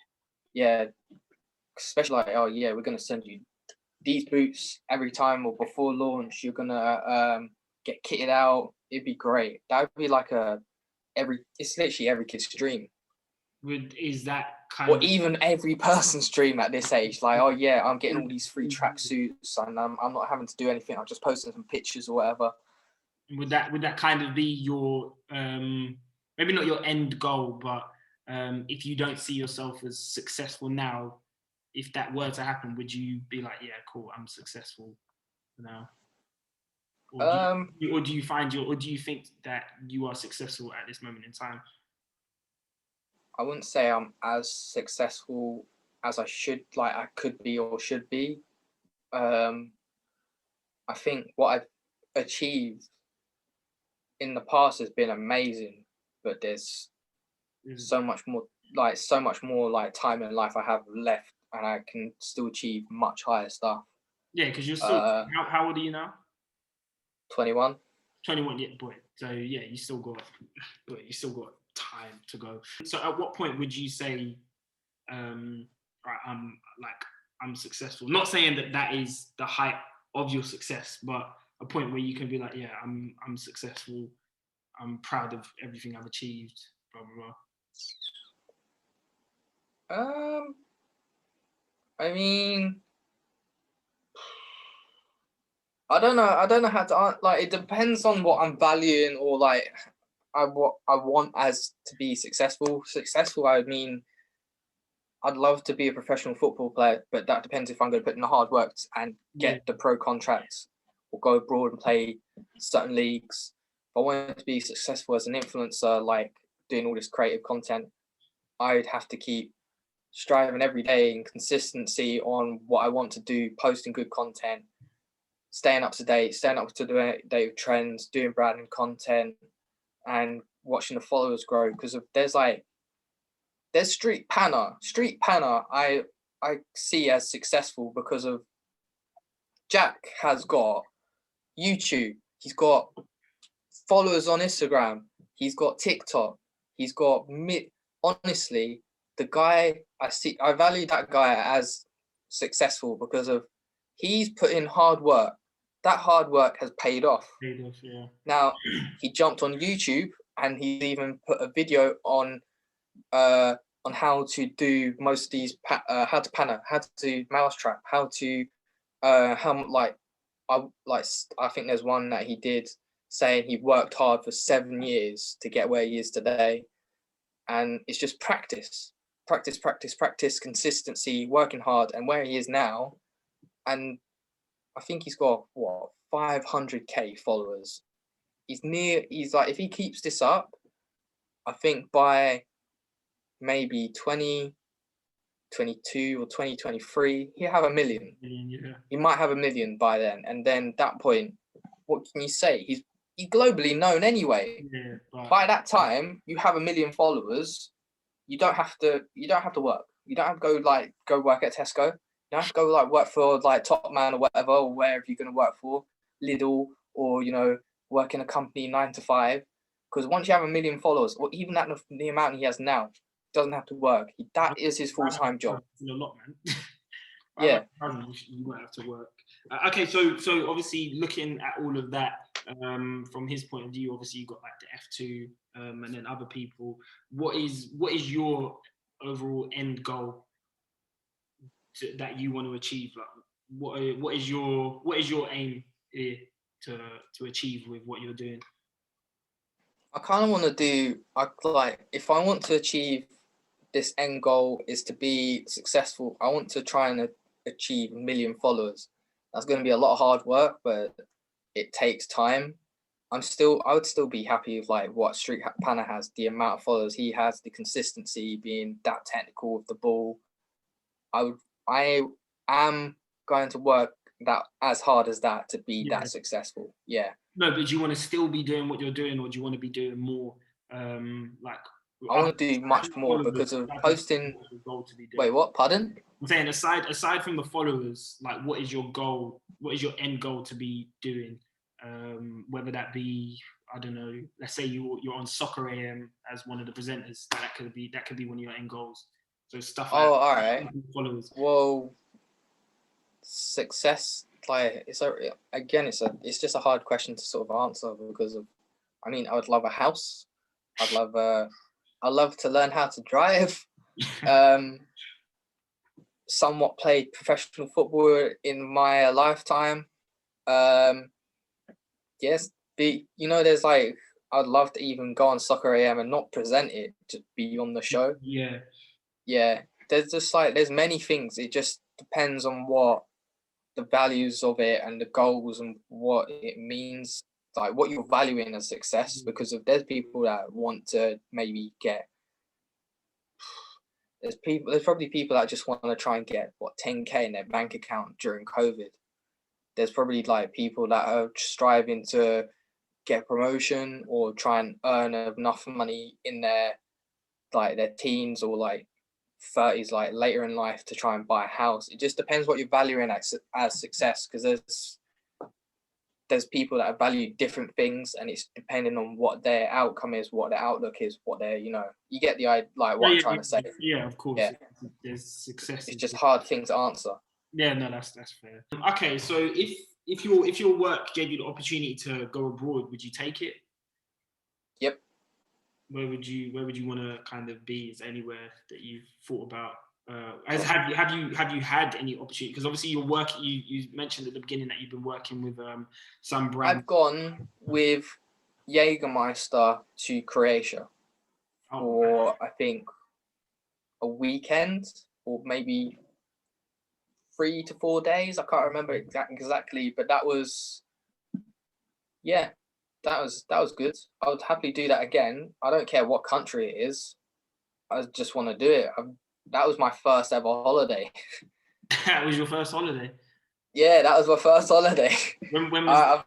especially like, oh yeah, we're gonna send you these boots every time or before launch. You're gonna get kitted out. It'd be great. That would be like it's literally every kid's dream. Is that kind or even every person's dream at this age? Like, oh yeah, I'm getting all these free tracksuits and I'm not having to do anything. I'm just posting some pictures or whatever. Would that kind of be your maybe not your end goal, but if you don't see yourself as successful now, if that were to happen, would you be like, yeah, cool, I'm successful now? Or do you think that you are successful at this moment in time? I wouldn't say I'm as successful as I could be or should be. I think what I've achieved in the past has been amazing, but there's so much more time in life I have left, and I can still achieve much higher stuff. Yeah, because you're still how old are you now? 21. 21, yeah, boy. So yeah, you still got time to go. So at what point would you say, I'm successful? Not saying that is the height of your success, but a point where you can be like, yeah, I'm successful. I'm proud of everything I've achieved. Blah blah blah. I mean, I don't know how to like. It depends on what I'm valuing or like what I want as to be successful. Successful, I would mean I'd love to be a professional football player, but that depends if I'm going to put in the hard work and get the pro contracts or go abroad and play certain leagues. If I wanted to be successful as an influencer, like doing all this creative content, I'd have to keep striving every day and consistency on what I want to do, posting good content, staying up to date with trends, doing branding content, and watching the followers grow. Because there's Street Panna. Street Panna, I see as successful because of Jack has got YouTube. He's got followers on Instagram. He's got TikTok. He's got honestly, the guy I value that guy as successful because of he's put in hard work. That hard work has paid off. Yeah. Now he jumped on YouTube and he even put a video on how to do most of these how to panna, how to do mousetrap, I think there's one that he did saying he worked hard for 7 years to get where he is today, and it's just practice, consistency, working hard, and where he is now. And I think he's got 500k followers. He's like, if he keeps this up, I think by maybe 2022 or 2023, he'll have 1 million. Yeah. He might have 1 million by then, and then at that point, what can you say? He's globally known anyway. Yeah, by that time, you have 1 million followers. You don't have to work. You don't have to go work at Tesco. You don't have to go work for Top Man or whatever, or wherever you're going to work for, Lidl, or work in a company 9 to 5. Because once you have 1 million followers, or even at the amount he has now, doesn't have to work. That is his full-time job. It's a lot, man. Yeah. You won't have to work. Okay, so obviously looking at all of that from his point of view, obviously you got the F2 and then other people. What is your overall end goal that you want to achieve? What is your aim here to achieve with what you're doing? I kind of want to do. If I want to achieve this end goal is to be successful. I want to try and achieve 1 million followers. That's going to be a lot of hard work, but it takes time. I would still be happy with what Street Panna has, the amount of followers he has, the consistency, being that technical with the ball. I am going to work that as hard as that to be that successful. Yeah. No, but do you want to still be doing what you're doing, or do you want to be doing more? I want to do much more because of posting. Wait, what? Pardon? I'm saying aside from the followers, what is your goal? What is your end goal to be doing? Whether that be, I don't know, let's say you're on Soccer AM as one of the presenters. That could be one of your end goals. So stuff like all right. Followers. Well, success. It's just a hard question to sort of answer because of. I mean, I would love a house. I'd love to learn how to drive. Somewhat played professional football in my lifetime. Yes, there's I'd love to even go on Soccer AM and not present it, to be on the show. Yeah. Yeah. There's just there's many things. It just depends on what the values of it and the goals and what it means. What you're valuing as success, because if there's people that want to maybe get, there's probably people that just want to try and get 10k in their bank account during COVID. There's probably people that are striving to get promotion or try and earn enough money in their their teens or 30s, later in life, to try and buy a house. It just depends what you're valuing as success, because there's people that value different things, and it's depending on what their outcome is, what their outlook is, what their, you get the what I'm trying to say. Yeah, of course. Yeah. There's success. It's just hard thing to answer. Yeah, no, that's fair. Okay, so if your work gave you the opportunity to go abroad, would you take it? Yep. Where would you want to kind of be? Is there anywhere that you've thought about? Have you had any opportunity? Because obviously your work, you mentioned at the beginning that you've been working with some brands. I've gone with Jägermeister to Croatia for I think a weekend. or maybe 3 to 4 days. I can't remember exactly, but that was that was good. I would happily do that again. I don't care what country it is. I just want to do it. That was my first ever holiday. That was your first holiday? Yeah, that was my first holiday. When was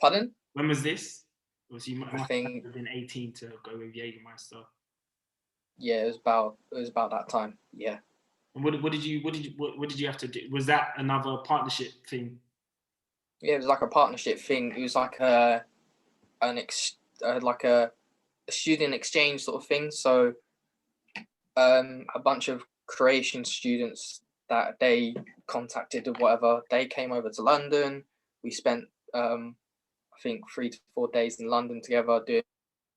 Pardon? when was this? Obviously, you I think have been 18 to go with Jägermeister. yeah, it was about that time. Yeah. And what did you have to do? Was that another partnership thing? Yeah, it was like a partnership thing. It was like a student exchange sort of thing. So a bunch of creation students that they contacted or whatever, they came over to London. We spent I think 3 to 4 days in London together doing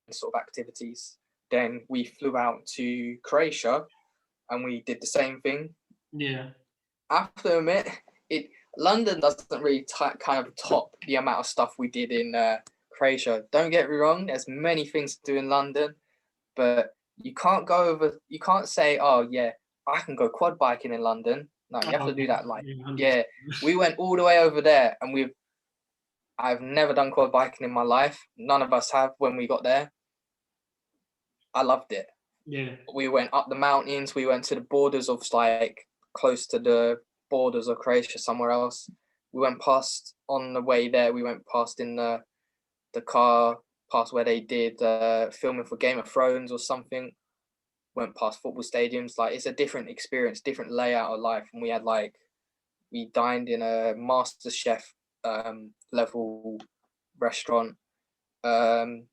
sort of activities. Then we flew out to Croatia and we did the same thing. Yeah. I have to admit, London doesn't really kind of top the amount of stuff we did in Croatia. Don't get me wrong, there's many things to do in London, but you can't say, oh yeah, I can go quad biking in London. No, you have to do that. Like, yeah, we went all the way over there, and I've never done quad biking in my life. None of us have. When we got there, I loved it. Yeah. We went up the mountains. We went to the borders of like close to the borders of Croatia, somewhere else. We went past on the way there. We went past in the car, past where they did filming for Game of Thrones or something. Went past football stadiums. Like, it's a different experience, different layout of life. And we dined in a Master Chef level restaurant. It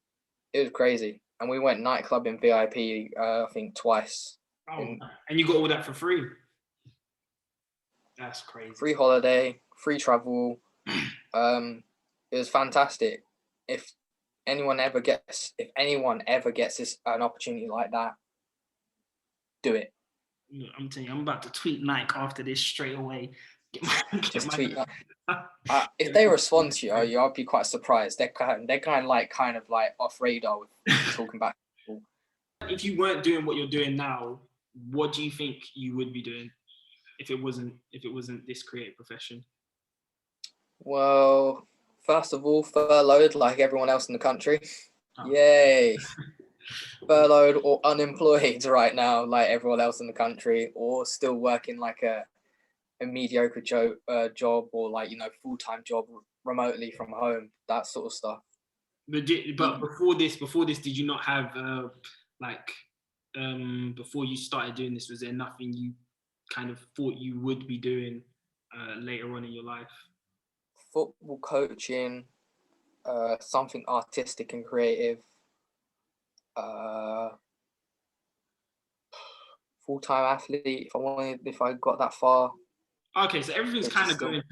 was crazy. And we went nightclub in VIP, I think twice. Oh, and you got all that for free? That's crazy. Free holiday, free travel. It was fantastic. If anyone ever gets an opportunity like that, do it. I'm telling you, I'm about to tweet Nike after this straight away. Tweet. If they respond to you, I'll be quite surprised. They're kind of like off radar with talking about people. If you weren't doing what you're doing now, what do you think you would be doing if it wasn't this creative profession? Well, first of all, furloughed like everyone else in the country. Oh. Yay. Furloughed or unemployed right now like everyone else in the country, or still working like a mediocre job or like, full-time job remotely from home, that sort of stuff. But before this, did you not have before you started doing this, was there nothing you kind of thought you would be doing later on in your life? Football coaching, something artistic and creative, full-time athlete if I got that far. Okay, so everything's kind of going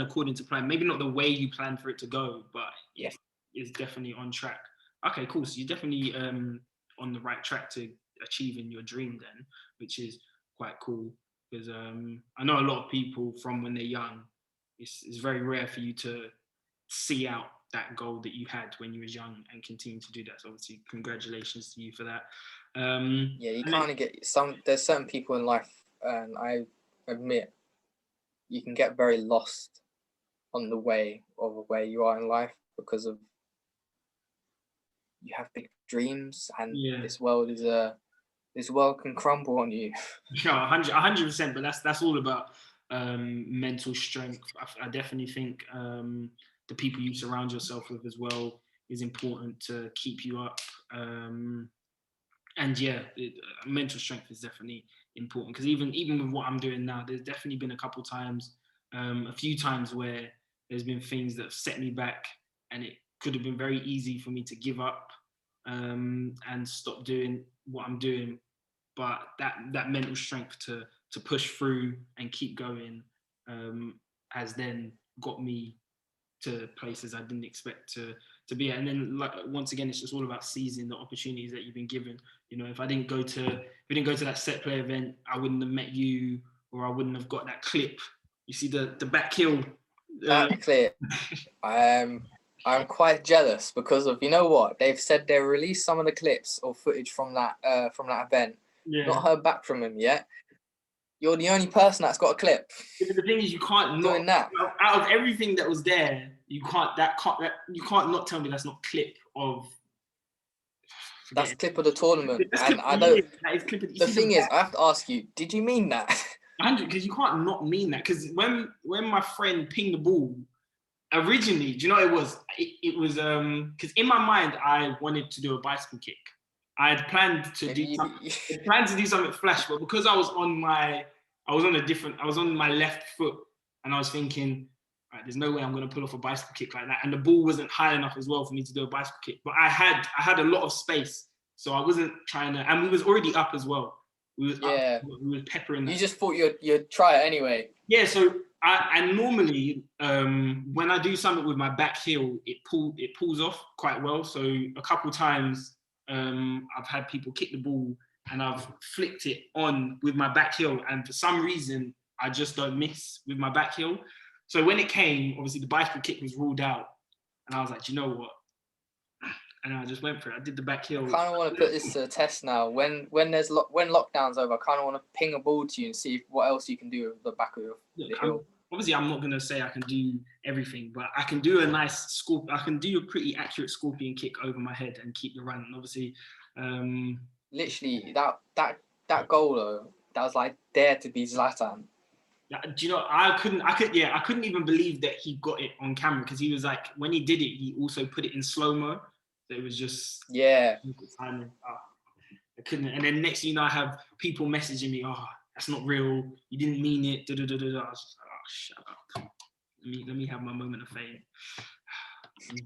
according to plan. Maybe not the way you planned for it to go, but yes, it's definitely on track. Okay, cool. So you're definitely on the right track to achieving your dream then, which is quite cool. Because I know a lot of people from when they're young, it's very rare for you to see out that goal that you had when you was young and continue to do that. So obviously, congratulations to you for that. Yeah, you kind of get there's certain people in life, and I admit you can get very lost on the way of where you are in life because of you have big dreams, and this world can crumble on you. Yeah, 100%. But that's all about mental strength. I definitely think the people you surround yourself with as well is important to keep you up. And yeah, mental strength is definitely important, because even with what I'm doing now, there's definitely been a few times where there's been things that have set me back, and it could have been very easy for me to give up and stop doing what I'm doing. But that mental strength to push through and keep going has then got me to places I didn't expect to be at. And then, like, once again, it's just all about seizing the opportunities that you've been given. If we didn't go to that set play event, I wouldn't have met you, or I wouldn't have got that clip. You see the back heel. That clip. I'm quite jealous because of, what they've said, they'll release some of the clips or footage from that event, Yeah. Not heard back from him yet. You're the only person that's got a clip. But the thing is, you can't doing not that. out of everything that was there. You can't not tell me that's not clip of. That's clip of the tournament, That's and clip, I don't. that is clip of, The thing is, I have to ask you: did you mean that? 100, because you can't not mean that. Because when my friend pinged the ball, originally, do you know what it was? It was because in my mind I wanted to do a bicycle kick. I had planned to do something flash, but because I was on my left foot, and I was thinking, right, there's no way I'm going to pull off a bicycle kick like that, and the ball wasn't high enough as well for me to do a bicycle kick. But I had a lot of space, so I wasn't trying to, and we was already up as well. We was up, we were peppering that. You just thought you'd try it anyway. Yeah, so I normally when I do something with my back heel, it pulls off quite well. So a couple times I've had people kick the ball and I've flicked it on with my back heel, and for some reason I just don't miss with my back heel. So when it came, obviously the bicycle kick was ruled out, and I was like, you know what? And I just went for it. I did the back heel. I kind of want to put this to the test now. When lockdown's over, I kind of want to ping a ball to you and see what else you can do with the back of the heel. Obviously, I'm not going to say I can do everything, but I can do a nice scorpion. I can do a pretty accurate scorpion kick over my head and keep the run. And obviously, literally that goal though, that was like dare to be Zlatan. Do you know? I couldn't even believe that he got it on camera, because he was like, when he did it, he also put it in slow mo. So it was just I couldn't. And then next thing you know, I have people messaging me, "Oh, that's not real. You didn't mean it." I was just like, "Oh, shut up. Let me have my moment of fame."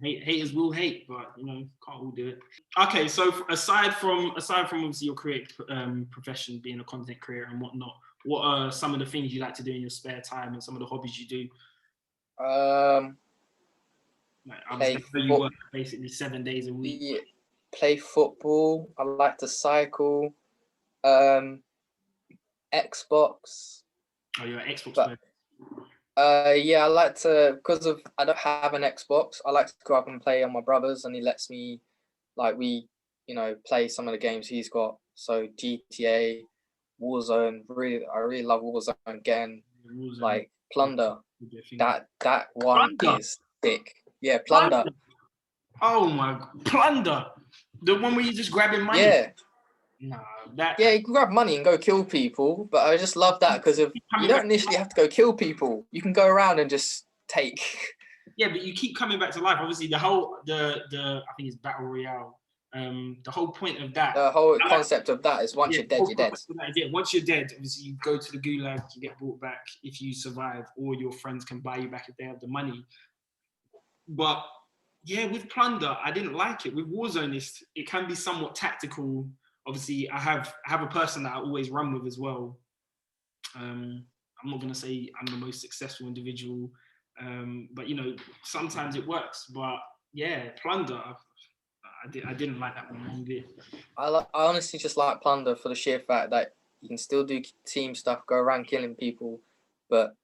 Haters will hate, but can't all do it. Okay, so aside from obviously your creative profession, being a content creator and whatnot, what are some of the things you like to do in your spare time and some of the hobbies you do? You work basically 7 days a week. Play football. I like to cycle. Xbox. Oh, you're an Xbox player. I like to, because I don't have an Xbox, I like to go up and play on my brother's, and he lets me, we play some of the games he's got. So GTA, Warzone, I really love Warzone. Again, Plunder. That one Plunder. is sick. Yeah, Plunder. Oh my, Plunder. The one where you're just grabbing money. Yeah. No, yeah, you can grab money and go kill people, but I just love that because you don't initially have to go kill people. You can go around and just take. Yeah, but you keep coming back to life. Obviously, the I think it's Battle Royale. The whole point of that. The whole concept of that is once you're dead, you're dead. Yeah, once you're dead, obviously you go to the gulag, you get brought back if you survive, or your friends can buy you back if they have the money. But yeah, with Plunder, I didn't like it. With Warzone, it can be somewhat tactical. Obviously, I have a person that I always run with as well. I'm not going to say I'm the most successful individual, but sometimes it works. But yeah, Plunder, I didn't like that one one bit. I honestly just like Plunder for the sheer fact that you can still do team stuff, go around killing people, but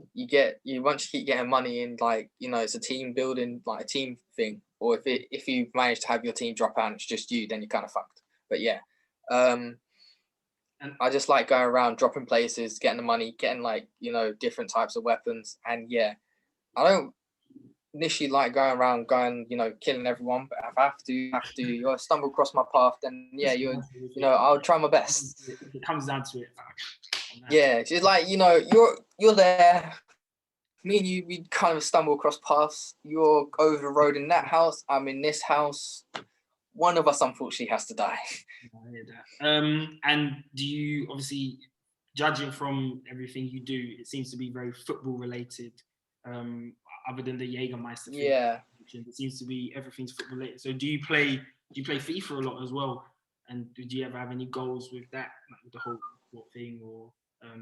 once you keep getting money in, it's a team building, a team thing. Or if you manage to have your team drop out and it's just you, then you're kind of fucked. But yeah, and I just like going around, dropping places, getting the money, getting different types of weapons. And yeah, I don't initially like going around, killing everyone. But if I have to, you stumble across my path, then yeah, I'll try my best. It comes down to it. Yeah, she's you're there. Me and you, we kind of stumble across paths. You're over the road in that house. I'm in this house. One of us, unfortunately, has to die. I hear that. And do you, obviously, judging from everything you do, it seems to be very football related. Other than the Jägermeister thing, yeah, it seems to be everything's football related. So do you play FIFA a lot as well? And did you ever have any goals with that, with the whole thing, or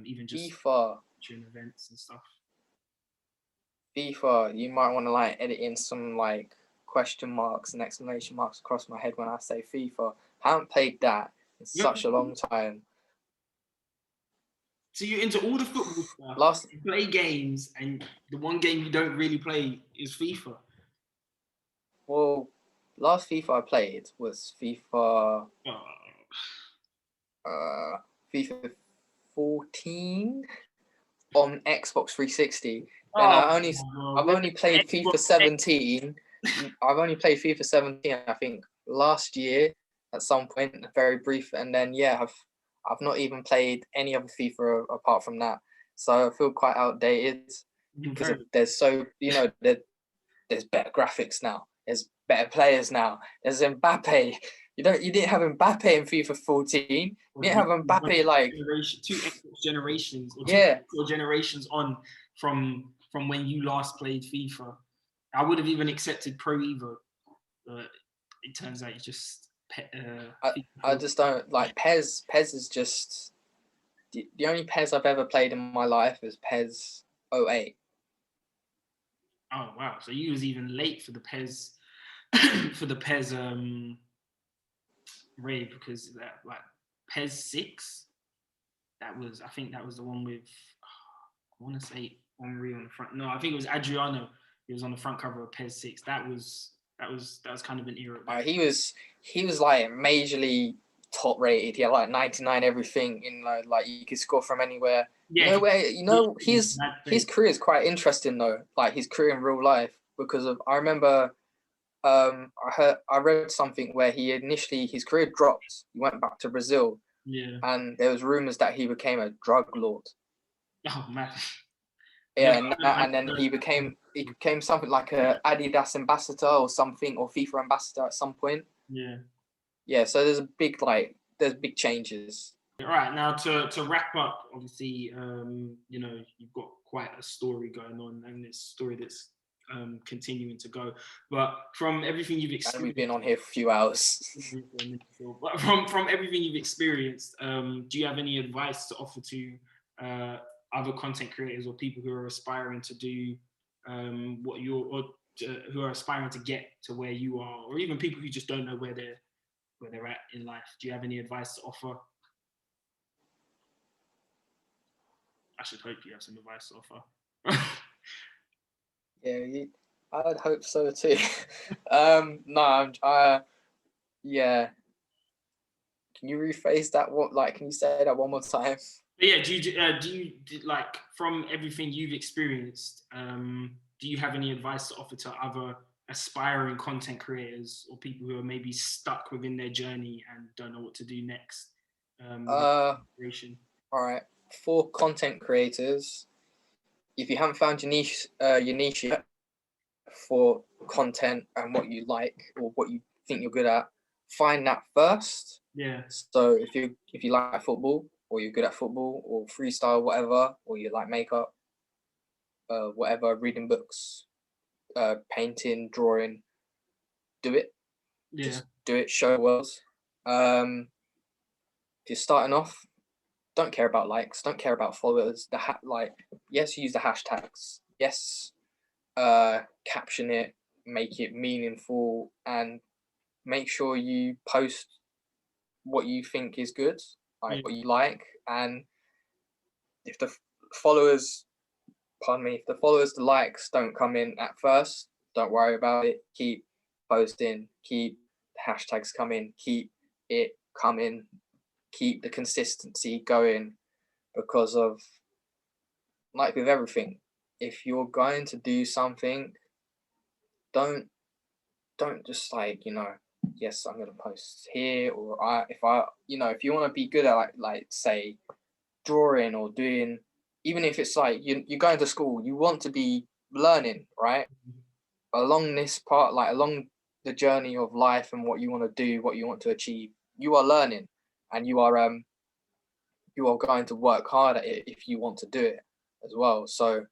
even just FIFA events and stuff? FIFA, you might want to edit in some question marks and exclamation marks across my head when I say FIFA. I haven't played that in such a long time. So you're into all the football stuff, you play games, and the one game you don't really play is FIFA. Well, last FIFA I played was FIFA. FIFA 14 on Xbox 360. Then Oh, I've only played FIFA Xbox 17. I've only played FIFA 17, I think, last year at some point, very brief, and then yeah, I've not even played any other FIFA apart from that. So I feel quite outdated because there's there's better graphics now. There's better players now. There's Mbappe. You didn't have Mbappe in FIFA 14. You didn't have Mbappe like two Xbox generations or yeah. two generations on from when you last played FIFA. I would have even accepted Pro Evo, but it turns out you just. I just don't like PES. PES is just the only PES I've ever played in my life is PES 08. Oh wow! So you was even late for the PES rave, because that like PES 6. I think that was the one with I want to say Henri on the front. No, I think it was Adriano. He was on the front cover of PES 6. That was kind of an era. He was like majorly top rated. He had like 99 everything in like you could score from anywhere. Yeah, his career is quite interesting though. Like his career in real life, because of I remember I read something where his career dropped. He went back to Brazil. Yeah. And there was rumors that he became a drug lord. Oh man. Yeah, and then he became something like a Adidas ambassador or something, or FIFA ambassador at some point. Yeah. Yeah, so there's big changes. All right, now to wrap up, obviously, you've got quite a story going on, and this story that's continuing to go. But from everything you've experienced, and we've been on here for a few hours. But from everything you've experienced, do you have any advice to offer to other content creators or people who are aspiring to do who are aspiring to get to where you are, or even people who just don't know where they're at in life? Do you have any advice to offer? I should hope you have some advice to offer. Yeah, I would hope so too. Yeah. Can you rephrase that? Can you say that one more time? But yeah, do you like, from everything you've experienced, do you have any advice to offer to other aspiring content creators or people who are maybe stuck within their journey and don't know what to do next? All right. For content creators, if you haven't found your niche yet for content and what you like or what you think you're good at, find that first. Yeah. So if you like football, or you're good at football, or freestyle, whatever, or you like makeup, whatever, reading books, painting, drawing, do it. Yeah. Just do it. Show the world. If you're starting off, don't care about likes, don't care about followers. Yes, use the hashtags. Yes, caption it, make it meaningful, and make sure you post what you think is good, what you like. And if the followers, the likes don't come in at first, don't worry about it. Keep posting, keep the hashtags coming, keep it coming, keep the consistency going, because of, like with everything, if you're going to do something, don't just yes, I'm going to post here, or if you want to be good at like say drawing or doing, even if it's like you're going to school, you want to be learning, right? Along this part, like along the journey of life and what you want to do, what you want to achieve, you are learning, and you are going to work hard at it if you want to do it as well. So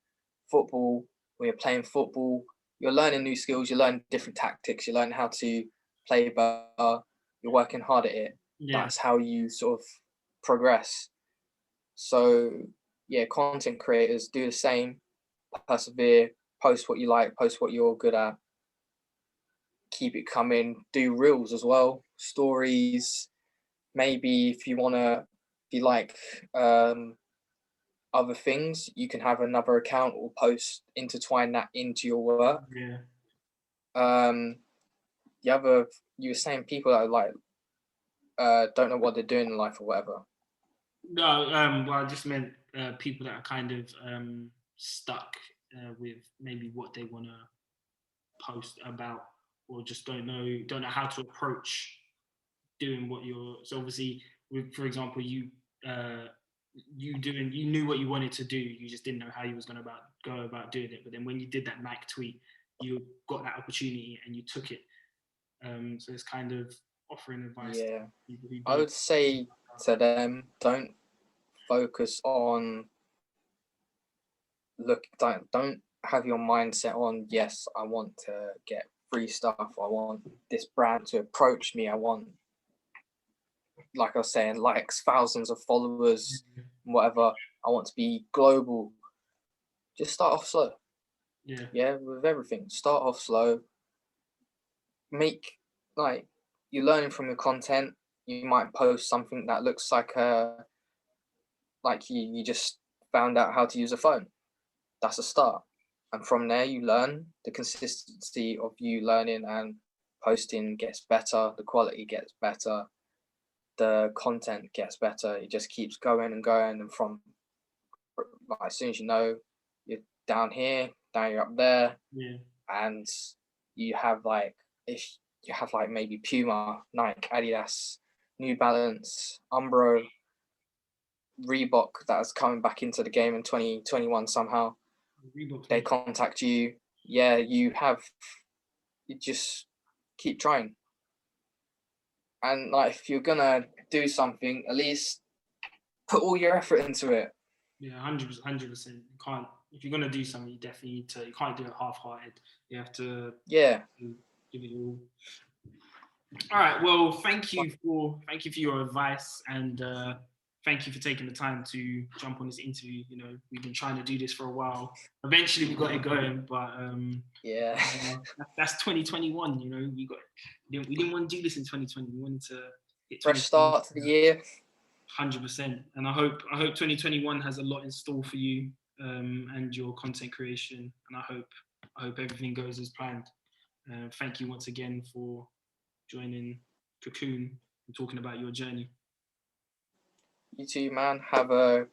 football, when you're playing football, you're learning new skills, you're learning different tactics, you're learning how to play better, you're working hard at it. Yeah. That's how you sort of progress. So yeah, content creators, do the same, persevere, post what you like, post what you're good at, keep it coming, do reels as well, stories. Maybe if you like other things, you can have another account or post, intertwine that into your work. Yeah. You were saying people that are like don't know what they're doing in life or whatever. No, well, I just meant people that are kind of stuck with maybe what they want to post about, or just don't know how to approach doing what you're. So obviously, for example, you knew what you wanted to do, you just didn't know how you was going to go about doing it. But then when you did that Nike tweet, you got that opportunity and you took it. So it's kind of offering advice to Yeah, people who I don't. would say to them, don't focus on don't have your mindset on, yes, I want to get free stuff, I want this brand to approach me, I want, like I was saying, likes, thousands of followers, whatever, I want to be global. Just start off slow. Yeah, Yeah, with everything, start off slow. Make, like, you're learning from your content. You might post something that looks like you just found out how to use a phone. That's a start. And from there, you learn. The consistency of you learning and posting gets better. The quality gets better. The content gets better. It just keeps going and going. And from, like, as soon as you know, you're down here, now you're up there, yeah, and you have like, if you have like maybe Puma, Nike, Adidas, New Balance, Umbro, Reebok that is coming back into the game in 2021 somehow. Reebok's They big. contact you. Yeah, you just keep trying. And like, if you're gonna do something, at least put all your effort into it. Yeah, 100%. You can't, if you're gonna do something, you definitely need to. You can't do it half-hearted. You have to Yeah. give it all. All right. Well, thank you for your advice, and thank you for taking the time to jump on this interview. You know, we've been trying to do this for a while. Eventually, we got it going, but Yeah. that's 2021. You know, we didn't want to do this in 2020. We wanted to hit Fresh 2020. start to the year. 100%. And I hope 2021 has a lot in store for you and your content creation. And I hope everything goes as planned. Thank you once again for joining Cocoon and talking about your journey. You too, man. I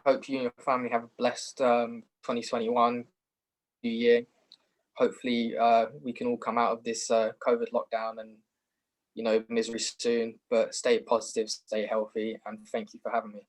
hope you and your family have a blessed 2021 new year. Hopefully, we can all come out of this COVID lockdown and, misery soon. But stay positive, stay healthy, and thank you for having me.